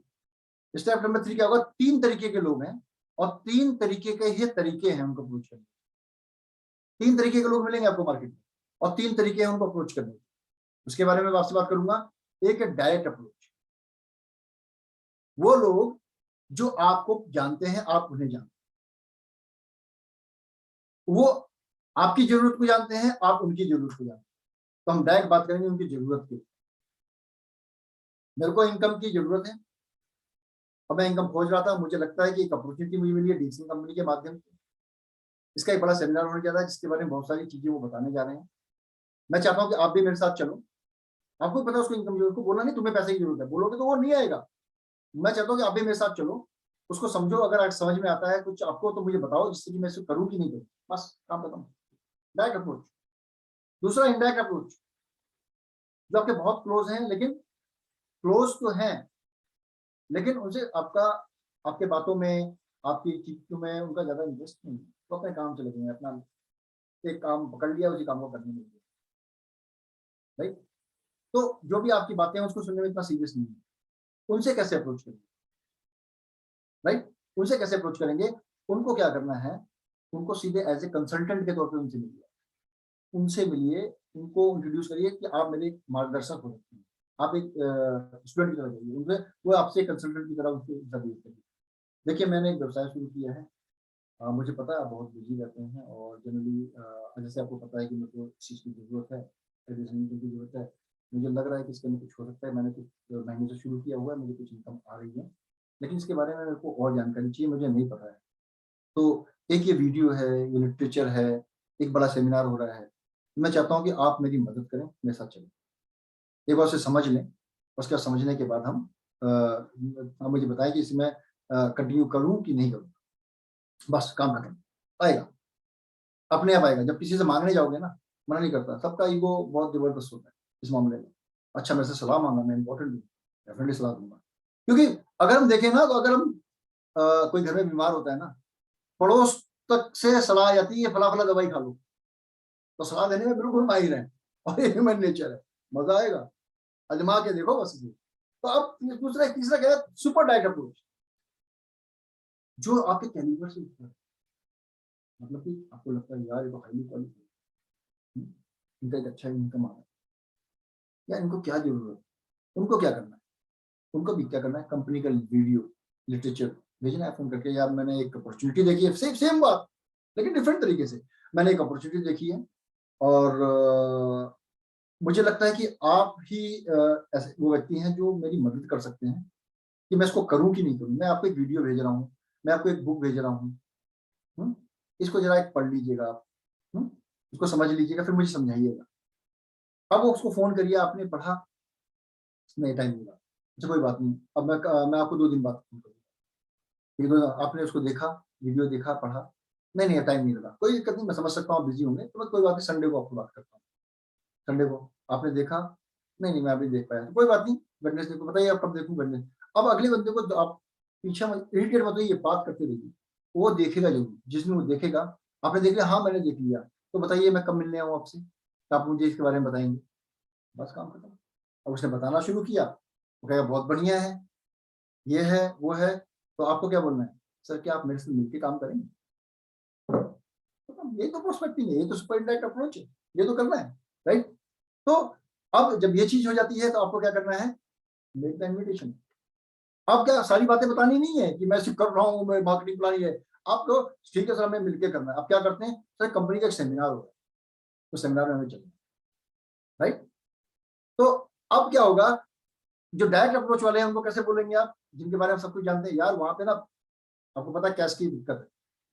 क्या होगा? 3 तरीके के लोग हैं, और 3 तरीके के ही तरीके हैं उनको अप्रोच करने, 3 तरीके के लोग मिलेंगे आपको मार्केट में, और 3 तरीके हैं उनको अप्रोच करने के। उसके बारे में आपसे बात करूंगा। एक है डायरेक्ट अप्रोच, वो लोग जो आपको जानते हैं, आप उन्हें जानते हैं, वो आपकी जरूरत को जानते हैं, आप उनकी जरूरत को जानते हैं। तो हम डायरेक्ट बात करेंगे उनकी जरूरत की। मेरे को इनकम की जरूरत है, और मैं इनकम खोज रहा था, मुझे लगता है कि एक अपॉर्चुनिटी मुझे मिली है डीसिंग कंपनी के माध्यम से, इसका एक बड़ा सेमिनार होने जा रहा है, जिसके बारे में बहुत सारी चीजें वो बताने जा रहे हैं। मैं चाहता हूँ कि आप भी मेरे साथ चलो। आपको पता है उसको इनकम जरूरत, को बोला नहीं तुम्हें पैसे की जरूरत है, बोलोगे तो वो नहीं आएगा। मैं चाहता हूँ कि आप भी मेरे साथ चलो, उसको समझो, अगर आज समझ में आता है कुछ आपको तो मुझे बताओ, जिससे कि मैं इसको करूँ कि नहीं करूँ, बस काम खत्म। Direct approach. दूसरा इनडायरेक्ट अप्रोच, जो आपके बहुत क्लोज हैं, लेकिन क्लोज तो हैं, लेकिन उनसे आपका, आपके बातों में, आपकी चीजों में उनका ज्यादा इंटरेस्ट नहीं है, तो अपने काम से लगेंगे, अपना एक काम पकड़ लिया, उसी काम को करने में, राइट। तो जो भी आपकी बातें हैं उसको सुनने में इतना सीरियस नहीं है। उनसे कैसे अप्रोच करेंगे, राइट, उनसे कैसे अप्रोच करेंगे? उनको क्या करना है? उनको सीधे एज ए कंसल्टेंट के तौर पे उनसे मिलिए, उनसे मिलिए, उनको इंट्रोड्यूस करिए कि आप मेरे एक मार्गदर्शक हो सकते हैं, आप एक स्टूडेंट की तरह जाइए उनसे, वो आपसे कंसल्टेंट की तरह उसको सर्विस करिए। देखिए मैंने एक व्यवसाय शुरू किया है, मुझे पता है आप बहुत बिजी रहते हैं और जनरली जैसे आपको पता है कि मेरे को इस चीज़ की ज़रूरत है, एडिशनल की ज़रूरत है। मुझे लग रहा है कि इसके अंदर कुछ हो सकता है। मैंने कुछ महीने से शुरू किया हुआ है, मुझे कुछ इनकम आ रही है, लेकिन इसके बारे में मेरे को और जानकारी चाहिए, मुझे नहीं पता है। तो एक ये वीडियो है, ये लिटरेचर है, एक बड़ा सेमिनार हो रहा है। मैं चाहता हूँ कि आप मेरी मदद करें, मेरे साथ चलें। एक बार उसे समझ लें, उसके बाद समझने के बाद आप मुझे बताएँ कि इसे मैं कंटिन्यू करूँ कि नहीं करूँ? बस काम खत्म, आएगा, अपने आप आएगा। जब किसी से माँगने जाओगे ना, मना नहीं करता, सबका ईगो बहुत ज़बरदस्त होता है इस मामले में। अच्छा मेरे से सलाह माँगा, मैं इम्पोर्टेंट हूँ, डेफ़िनिटली सलाह दूँगा। क्योंकि अगर हम देखें ना, तो अगर हम कोई घर में बीमार होता है ना, पड़ोस तक से सलाह आती है, फला-फला दवाई खा लो, तो सलाह देने में बिल्कुल माहिर हैं और ये ह्यूमन नेचर है, मज़ा आएगा, आज़मा के देखो बस इसे। तो अब दूसरा तीसरा क्या है, सुपर डाइट अप्रोच, जो आपके कैलिबर से उठता है। मतलब कि आपको लगता है यार ये तो हाइली क्वालिफाइड है, इनका एक अच्छा इनकम आ रहा है, यार इनको क्या ज़रूरत है? उनको क्या करना है? उनको भी क्या करना है, कंपनी का वीडियो, लिटरेचर भेजना है फ़ोन करके, यार मैंने एक अपॉर्च्युनिटी देखी है, सेम सेम बात, लेकिन डिफरेंट तरीके से। मैंने एक अपॉर्च्युनिटी देखी है और मुझे लगता है कि आप ही ऐसे वो व्यक्ति हैं जो मेरी मदद कर सकते हैं कि मैं इसको करूँ कि नहीं करूँ। मैं आपको एक वीडियो भेज रहा हूँ, मैं आपको एक बुक भेज रहा हूँ, हुँ? इसको ज़रा एक पढ़ लीजिएगा आप, हुँ? इसको समझ लीजिएगा, फिर मुझे समझाइएगा। अब वो उसको फ़ोन करिए, आपने पढ़ा, नहीं टाइम नहीं मिला। अच्छा कोई बात नहीं, अब मैं आपको 2 दिन बाद फ़ोन करूँगा। एक बार आपने उसको देखा, वीडियो देखा, पढ़ा, नहीं, नहीं टाइम नहीं लगा, कोई दिक्कत नहीं, मैं समझ सकता हूँ आप बिज़ी होंगे, तो मैं कोई बात नहीं, संडे को आपको बात करता हूँ। संडे को आपने देखा, नहीं, नहीं मैं अभी देख पाया, कोई बात नहीं, वेडनेसडे को बताइए आप कब देखूँ, वेडनेसडे। अब अगले बंदे को आप पीछे मत इरिटेट मत होइए, बात करते रहिए, वो देखेगा ज़रूर, जिस दिन वो देखेगा, आपने देख लिया, हाँ, मैंने देख लिया, तो बताइए मैं कब मिलने आऊँ आपसे? तो आप मुझे इसके बारे में बताएँगे, बस काम खत्म। अब उसने बताना शुरू किया, वो कहेगा बहुत बढ़िया है, ये है, वो है, तो आपको क्या बोलना है? सर क्या आप मेरे से मिलके काम करेंगे? यही तो प्रोस्पेक्टिंग है, यही तो सुपर इंडायरेक्ट अप्रोच है, ये तो करना है, राइट? तो अब जब ये चीज़ हो जाती है तो आपको क्या करना है? Make the invitation. अब क्या सारी बातें बतानी नहीं है कि मैं सिर्फ कर रहा हूँ, मैं मार्केटिंग प्लान ये है। आपको ठीक है सर हमें मिलके करना है। अब क्या करते हैं? सर कंपनी का एक सेमिनार हो रहा है, तो सेमिनार में हमें चलना है, राइट? तो अब क्या होगा? जो डायरेक्ट अप्रोच वाले हैं उनको कैसे बोलेंगे आप? जिनके बारे में सब कुछ जानते हैं, यार वहाँ पे ना आपको पता है कैश की दिक्कत है।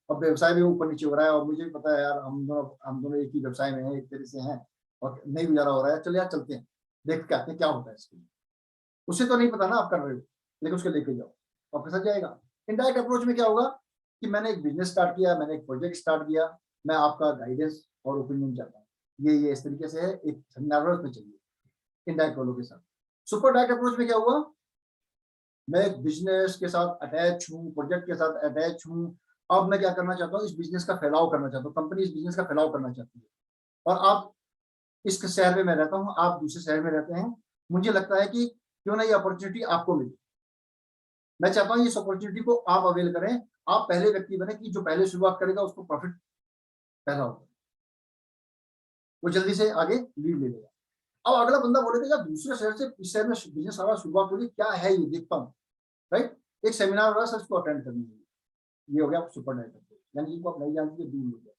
अब व्यवसाय भी ऊपर-नीचे हो रहा है और मुझे भी पता है यार हम दोनों एक ही व्यवसाय में हैं, एक तरह से हैं और नहीं गुज़ारा हो रहा है। चलो यार चलते हैं, देख के आते हैं क्या होता है इसके लिए। उसे तो नहीं पता ना आप कर रहे हो, लेकिन उसको लेके जाओ, आपके साथ जाएगा। इनडायरेक्ट अप्रोच में क्या होगा कि मैंने एक बिज़नेस स्टार्ट किया, मैंने एक प्रोजेक्ट स्टार्ट किया, मैं आपका गाइडेंस और ओपिनियन चाहता हूँ। ये इस तरीके से है, एक सेमिनार में चलिए, इनडायरेक्ट वालों के साथ। सुपर डायरेक्ट अप्रोच में क्या हुआ? मैं एक बिज़नेस के साथ अटैच हूँ, प्रोजेक्ट के साथ अटैच हूँ। अब मैं क्या करना चाहता हूँ, इस बिज़नेस का फैलाव करना चाहता हूँ, कंपनी इस बिज़नेस का फैलाव करना चाहती है और आप इस शहर में मैं रहता हूँ, आप दूसरे शहर में रहते हैं। मुझे लगता है कि क्यों ना ये अपॉर्च्युनिटी आपको मिले। मैं चाहता हूँ इस अपॉर्च्युनिटी को आप अवेल करें। आप पहले व्यक्ति बने कि जो पहले शुरुआत करेगा उसको प्रॉफ़िट पहला होगा। वो जल्दी से आगे लीड ले लेगा। अब अगला बंदा बोलेगा यार दूसरे शहर से इस शहर में बिज़नेस हमारा शुरुआत हो रही है, क्या है ये देखता हूँ, राइट? एक सेमिनार हो रहा है सर इसको अटेंड करनी है। ये हो गया सुपर नेटवर्क, यानी जिनको आप नहीं जानते थे दूर हो गया,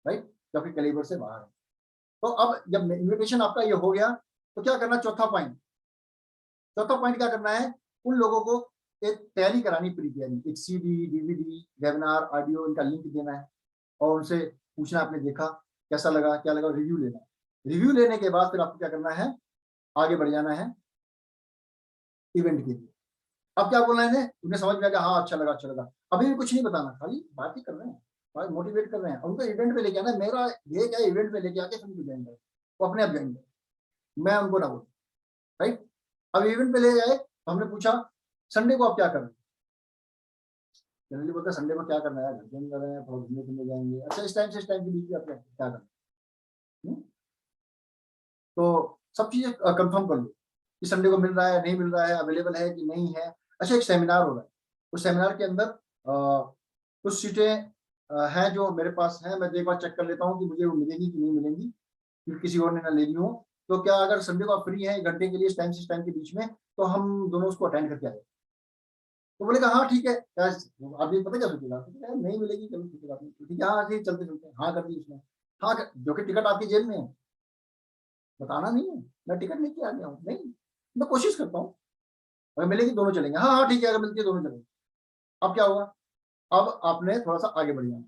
राइट? जो आपके कैलिबर से बाहर है। तो अब जब इन्विटेशन आपका ये हो गया, तो क्या करना चौथा पॉइंट क्या करना है? उन लोगों को एक तैयारी करानी प्री तैयारी, एक सीडी, डीवीडी, वेबिनार, ऑडियो इनका लिंक देना है और उनसे पूछना आपने देखा, कैसा लगा, क्या लगा, रिव्यू लेना है। रिव्यू लेने के बाद फिर आपको क्या करना है? आगे बढ़ जाना है इवेंट के लिए। अब क्या बोलना है इन्हें? उन्हें समझ में आ गया हाँ, अच्छा लगा, अच्छा लगा। अभी भी कुछ नहीं बताना, खाली बात ही कर रहे हैं, बात मोटिवेट कर रहे हैं। उनको इवेंट पे लेके आना है, मेरा ये क्या है इवेंट पे लेके आके फिर उनको ज्वाइन करें। वो अपने आप ज्वाइन करें, मैं उनको ना बोलूँ, राइट? अब इवेंट पे ले गए, तो हमने पूछा संडे को आप क्या कर रहे हैं? जनरली बोलते हैं संडे को क्या करना है यार, घर के अंदर है, थोड़ा घूमने-फिरने जाएँगे। अच्छा इस टाइम से इस टाइम के बीच में आप क्या क्या करना है? तो सब चीज़ें कन्फर्म कर लो कि संडे को मिल रहा है, नहीं मिल रहा है, अवेलेबल है कि नहीं है। अच्छा एक सेमिनार हो रहा है, उस सेमिनार के अंदर कुछ सीटें हैं जो मेरे पास हैं, मैं एक बार चेक कर लेता हूँ कि मुझे वो मिलेंगी कि नहीं मिलेंगी, क्योंकि किसी और ने ना ले ली हो। तो क्या अगर संडे को आप फ्री हैं 1 घंटे के लिए इस टाइम से इस टाइम के बीच में, तो हम दोनों उसको अटेंड करके आएँ। तो बोलेगा हाँ ठीक है, क्या आदमी पता क्या सोचेगा, नहीं मिलेगी, चलो ठीक है, ठीक है, हाँ ठीक, चलते चलते, हाँ कर दी उसने, हाँ जो कि टिकट आपकी जेब में है, बताना नहीं है मैं टिकट लेके आ गया हूँ, नहीं, मैं कोशिश करता हूँ, अगर मिलेगी दोनों चलेंगे, हाँ हाँ ठीक है, अगर मिलती है दोनों चलेंगे। अब क्या होगा, अब आपने थोड़ा सा आगे बढ़ जाना,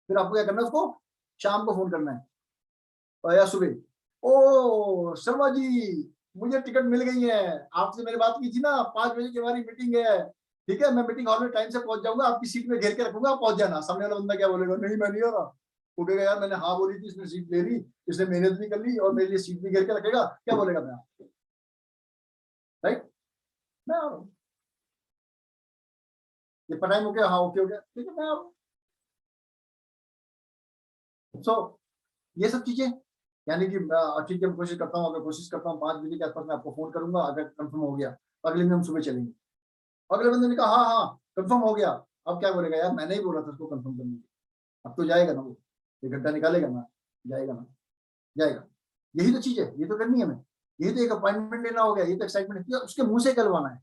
फिर आपको क्या करना है, उसको शाम को फोन करना है या सुबह, ओ शर्मा जी मुझे टिकट मिल गई है, आपसे मैंने बात की थी ना, 5 बजे की हमारी मीटिंग है, ठीक है, मैं मीटिंग हॉल में टाइम से पहुंच जाऊंगा, आपकी सीट में घेर के रखूंगा, आप पहुंच जाना। सामने वाला बंदा क्या बोलेगा, नहीं मैं नहीं आ रहा, वो कहेगा यार मैंने हाँ बोली थी, इसने सीट ले ली, इसने मेहनत भी कर ली और मेरे लिए सीट भी घेर के रखेगा, क्या बोलेगा, मैं राइट, मैं आ रहा हूँ, ये टाइम हो गया, हाँ ओके हो गया, ठीक है मैं आ रहा हूँ। सो ये सब चीजें, यानी कि ठीक है, कोशिश करता हूँ, अगर कोशिश करता हूँ 5 बजे के आसपास मैं आपको फोन करूंगा, अगर कंफर्म हो गया अगले दिन हम सुबह चलेंगे। अगले बंदे ने कहा हाँ हाँ कंफर्म हो गया, अब क्या बोलेगा, यार मैंने ही बोला था उसको कंफर्म करने के, अब तो जाएगा ना वो, 1 घंटा निकालेगा ना, जाएगा ना, जाएगा। यही तो चीज है, ये तो करनी है हमें, यही तो एक अपॉइंटमेंट लेना हो गया, ये तो एक्साइटमेंट है, उसके मुंह से करवाना है,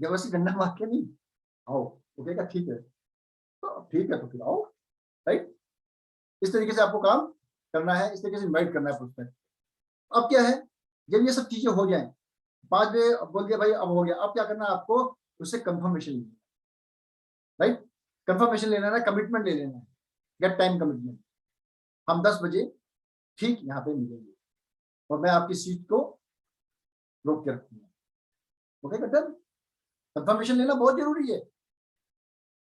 जब ऐसी डंडा मार के नहीं, आओ वो कहेगा ठीक है, तो ठीक है तो फिर आओ, राइट। इस तरीके से आपको काम करना है, इस तरीके से इन्वाइट करना है प्रोस्पेक्ट। अब क्या है, जब ये सब चीजें हो जाए, 5 बजे बोल दिया भाई अब हो गया, अब क्या करना है आपको, उससे कंफर्मेशन लेना, राइट, कंफर्मेशन लेना है, कमिटमेंट ले लेना है, गेट टाइम कमिटमेंट, हम 10 बजे ठीक यहाँ पे मिलेंगे और मैं आपकी सीट को रोक के रखूंगा, ओके डन। कंफर्मेशन लेना बहुत जरूरी है,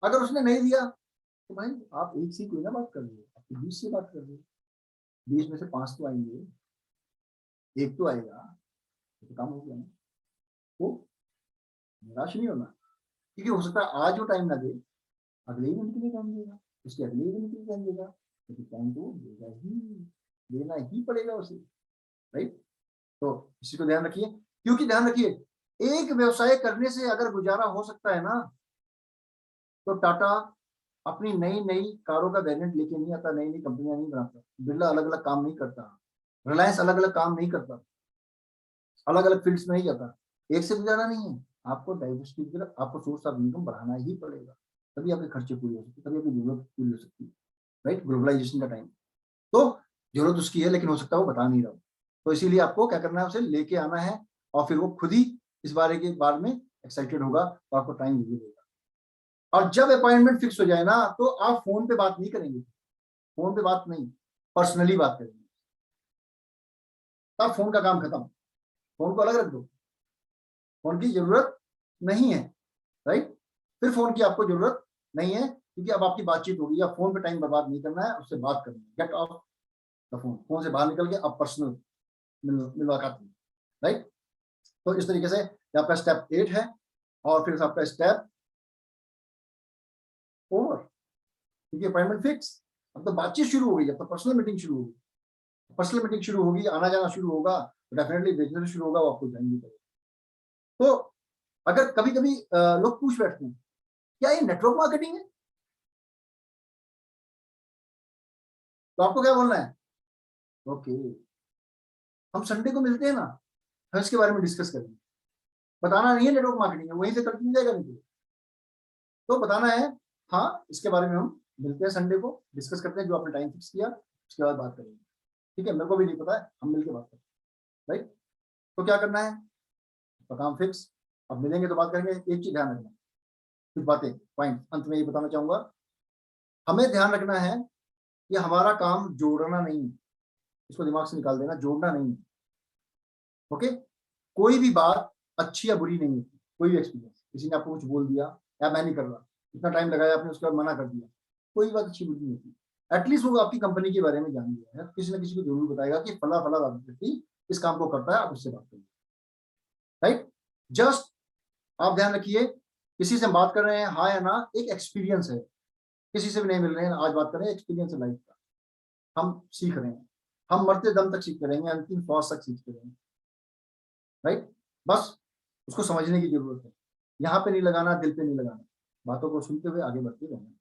अगर उसने नहीं दिया तो भाई आप एक से कोई ना बात कर लो, आपकी 20 से बात कर लो, 20 में से 5 तो आएंगे, एक तो आएगा, तो काम हो गया ना। वो निराश नहीं होना, क्योंकि हो सकता है आज वो टाइम ना दे, अगले ही दिन के लिए टाइम देगा, उसके अगले ही दिन के लिए टाइम देगा, लेकिन टाइम तो देगा ही, देना ही पड़ेगा उसे, राइट। तो इसी को ध्यान रखिए, क्योंकि ध्यान रखिए एक व्यवसाय करने से अगर गुजारा हो सकता है ना, तो टाटा अपनी नई नई कारों का वेरिएंट लेके नहीं आता, नई नई कंपनियां नहीं बनाता, बिरला अलग अलग काम नहीं करता, रिलायंस अलग अलग काम नहीं करता, अलग अलग फील्ड्स में नहीं जाता, एक से गुजारा नहीं है, आपको डाइवर्सिटी की तरफ, आपको सोर्स ऑफ इनकम बढ़ाना ही पड़ेगा, तभी आपके खर्चे पूरे हो सकते, तभी आपकी जरूरत पूरी हो सकती है, राइट। ग्लोबलाइजेशन का टाइम, तो जरूरत उसकी है, लेकिन हो सकता है वो बता नहीं रहा, तो इसीलिए आपको क्या करना है, उसे लेके आना है, और फिर वो खुद ही इस बारे में एक्साइटेड होगा, तो आपको टाइम जरूर देगा। और जब अपॉइंटमेंट फिक्स हो जाए ना, तो आप फोन पे बात नहीं करेंगे, फोन पे बात नहीं, पर्सनली बात करेंगे, तब फोन का काम खत्म, फोन को अलग रख दो, फोन की जरूरत नहीं है, राइट। फिर फोन की आपको जरूरत नहीं है, क्योंकि अब आपकी बातचीत होगी, या फोन पे टाइम बर्बाद नहीं करना है, उससे बात करनी है, get off the phone, phone से बाहर निकल के अब पर्सनल मुलाकात, राइट। तो इस तरीके से आपका स्टेप 8 है, और फिर आपका स्टेप ओवर, क्योंकि अपॉइंटमेंट फिक्स, अब तो बातचीत शुरू हो गई, अब तो पर्सनल मीटिंग शुरू होगी, पर्सनल मीटिंग शुरू होगी, आना जाना शुरू होगा, तो डेफिनेटली बिजनेस शुरू होगा, वो आपको जाएंगे करेगा। तो अगर कभी कभी लोग पूछ बैठते हैं क्या ये नेटवर्क मार्केटिंग है, तो आपको क्या बोलना है, ओके हम संडे को मिलते हैं ना, हम इसके बारे में डिस्कस करेंगे, बताना नहीं है नेटवर्क मार्केटिंग है, वहीं से करके मिल जाएगा नहीं, तो बताना है हाँ इसके बारे में हम मिलते हैं संडे को, डिस्कस करते हैं, जो आपने टाइम फिक्स किया उसके बाद बात करेंगे, ठीक है, मेरे को भी नहीं पता है, हम मिलकर बात करें, राइट। तो क्या करना है, तो काम फिक्स, अब मिलेंगे तो बात करेंगे। एक चीज ध्यान रखना, कुछ बातें पॉइंट अंत में ये बताना चाहूंगा, हमें ध्यान रखना है कि हमारा काम जोड़ना नहीं है, इसको दिमाग से निकाल देना, जोड़ना नहीं है, ओके। कोई भी बात अच्छी या बुरी नहीं होती, कोई भी एक्सपीरियंस, किसी ने आपको कुछ बोल दिया, या मैं नहीं कर रहा, इतना टाइम लगाया आपने, उसके बाद मना कर दिया, कोई बात अच्छी बुरी नहीं होती, एटलीस्ट वो आपकी कंपनी के बारे में जान लिया है, किसी ना किसी को जरूर बताएगा कि फला फला व्यक्ति इस काम को करता है, आप उससे बात करिए, राइट। जस्ट आप ध्यान रखिए, किसी से बात कर रहे हैं हाँ या ना, एक एक्सपीरियंस है, किसी से भी नहीं मिल रहे हैं, आज बात कर रहे हैं, एक्सपीरियंस है लाइफ का, हम सीख रहे हैं, हम मरते दम तक सीखते रहेंगे, अंतिम श्वास तक सीखते रहेंगे, राइट। बस उसको समझने की जरूरत है, यहाँ पे नहीं लगाना, दिल पे नहीं लगाना, बातों को सुनते हुए आगे बढ़ते रहना।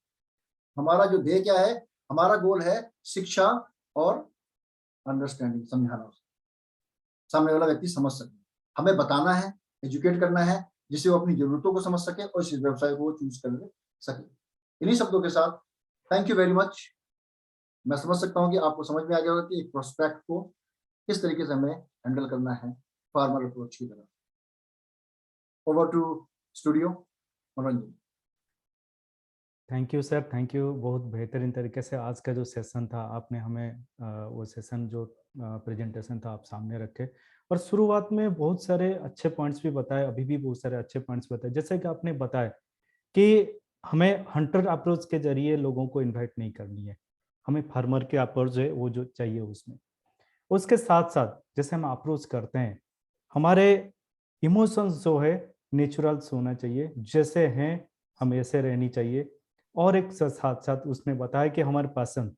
हमारा जो ध्येय क्या है, हमारा गोल है शिक्षा और अंडरस्टैंडिंग, समझाना, सामने वाला व्यक्ति समझ सके, हमें बताना है, एजुकेट करना है, जिससे वो अपनी जरूरतों को समझ सके और इस व्यवसाय को चूज कर सके। इन्हीं शब्दों के साथ थैंक यू वेरी मच। मैं समझ सकता हूँ कि आपको समझ में आ गया होगा कि एक प्रोस्पेक्ट को किस तरीके से हमें हैंडल करना है फार्मर अप्रोच की तरह। ओवर टू स्टूडियो मनोरंजन। Thank you sir, thank you. बहुत बेहतरीन तरीके से आज का जो सेशन था आपने हमें वो सेशन जो प्रेजेंटेशन था आप सामने रखे, और शुरुआत में बहुत सारे अच्छे पॉइंट्स भी बताए, अभी भी बहुत सारे अच्छे पॉइंट्स बताए। जैसे कि आपने बताया कि हमें हंटर अप्रोच के जरिए लोगों को इनवाइट नहीं करनी है, हमें फार्मर के अप्रोच है वो जो चाहिए उसमें। उसके साथ साथ जैसे हम अप्रोच करते हैं, हमारे इमोशंस जो है नेचुरल्स होना चाहिए, जैसे हैं हम ऐसे रहनी चाहिए। और एक साथ साथ उसने बताया कि हमारे पैशन,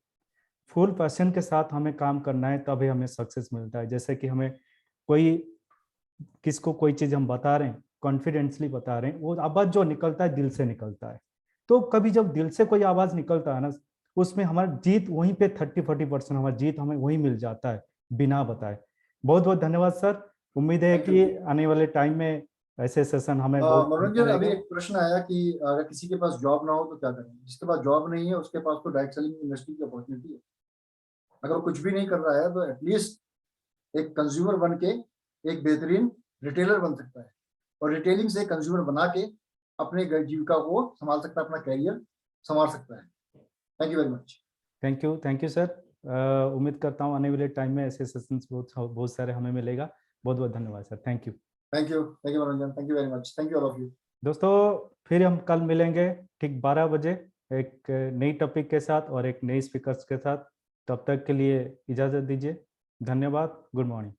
फुल पैशन के साथ हमें काम करना है, तभी हमें सक्सेस मिलता है। जैसे कि हमें कोई किसको कोई चीज हम बता रहे हैं, कॉन्फिडेंसली बता रहे हैं, वो आवाज जो निकलता है दिल से निकलता है। तो कभी जब दिल से कोई आवाज निकलता है ना, उसमें हमारी जीत वहीं पे 30-40% हमारी जीत हमें वहीं मिल जाता है बिना बताए। बहुत बहुत धन्यवाद सर। उम्मीद है थैंक यू। कि आने वाले टाइम में ऐसे सेशन हमें बहुत मिलते मनोरंजन, अभी रहेंगे। एक प्रश्न आया कि अगर किसी के पास जॉब ना हो तो क्या करें? जिसके पास जॉब नहीं है उसके पास तो डायरेक्ट सेलिंग इंडस्ट्री की अपॉर्चुनिटी है। अगर वो कुछ भी नहीं कर रहा है तो एटलीस्ट एक कंज्यूमर बन के एक बेहतरीन रिटेलर बन सकता है, और रिटेलिंग से कंज्यूमर बना के अपने जीविका को संभाल सकता है, अपना कैरियर संभाल सकता है। Thank you very much. Thank you sir. उम्मीद करता हूँ आने वाले टाइम में ऐसे सेशंस बहुत बहुत सारे हमें मिलेगा। बहुत बहुत धन्यवाद sir, thank you. Thank you Manoranjan, thank you very much, thank you all of you. दोस्तों फिर हम कल मिलेंगे ठीक 12 बजे एक नई टॉपिक के साथ और एक नई स्पीकर्स के साथ। तब तक के लिए इजाज़त दीजिए। धन्यवाद। Good morning.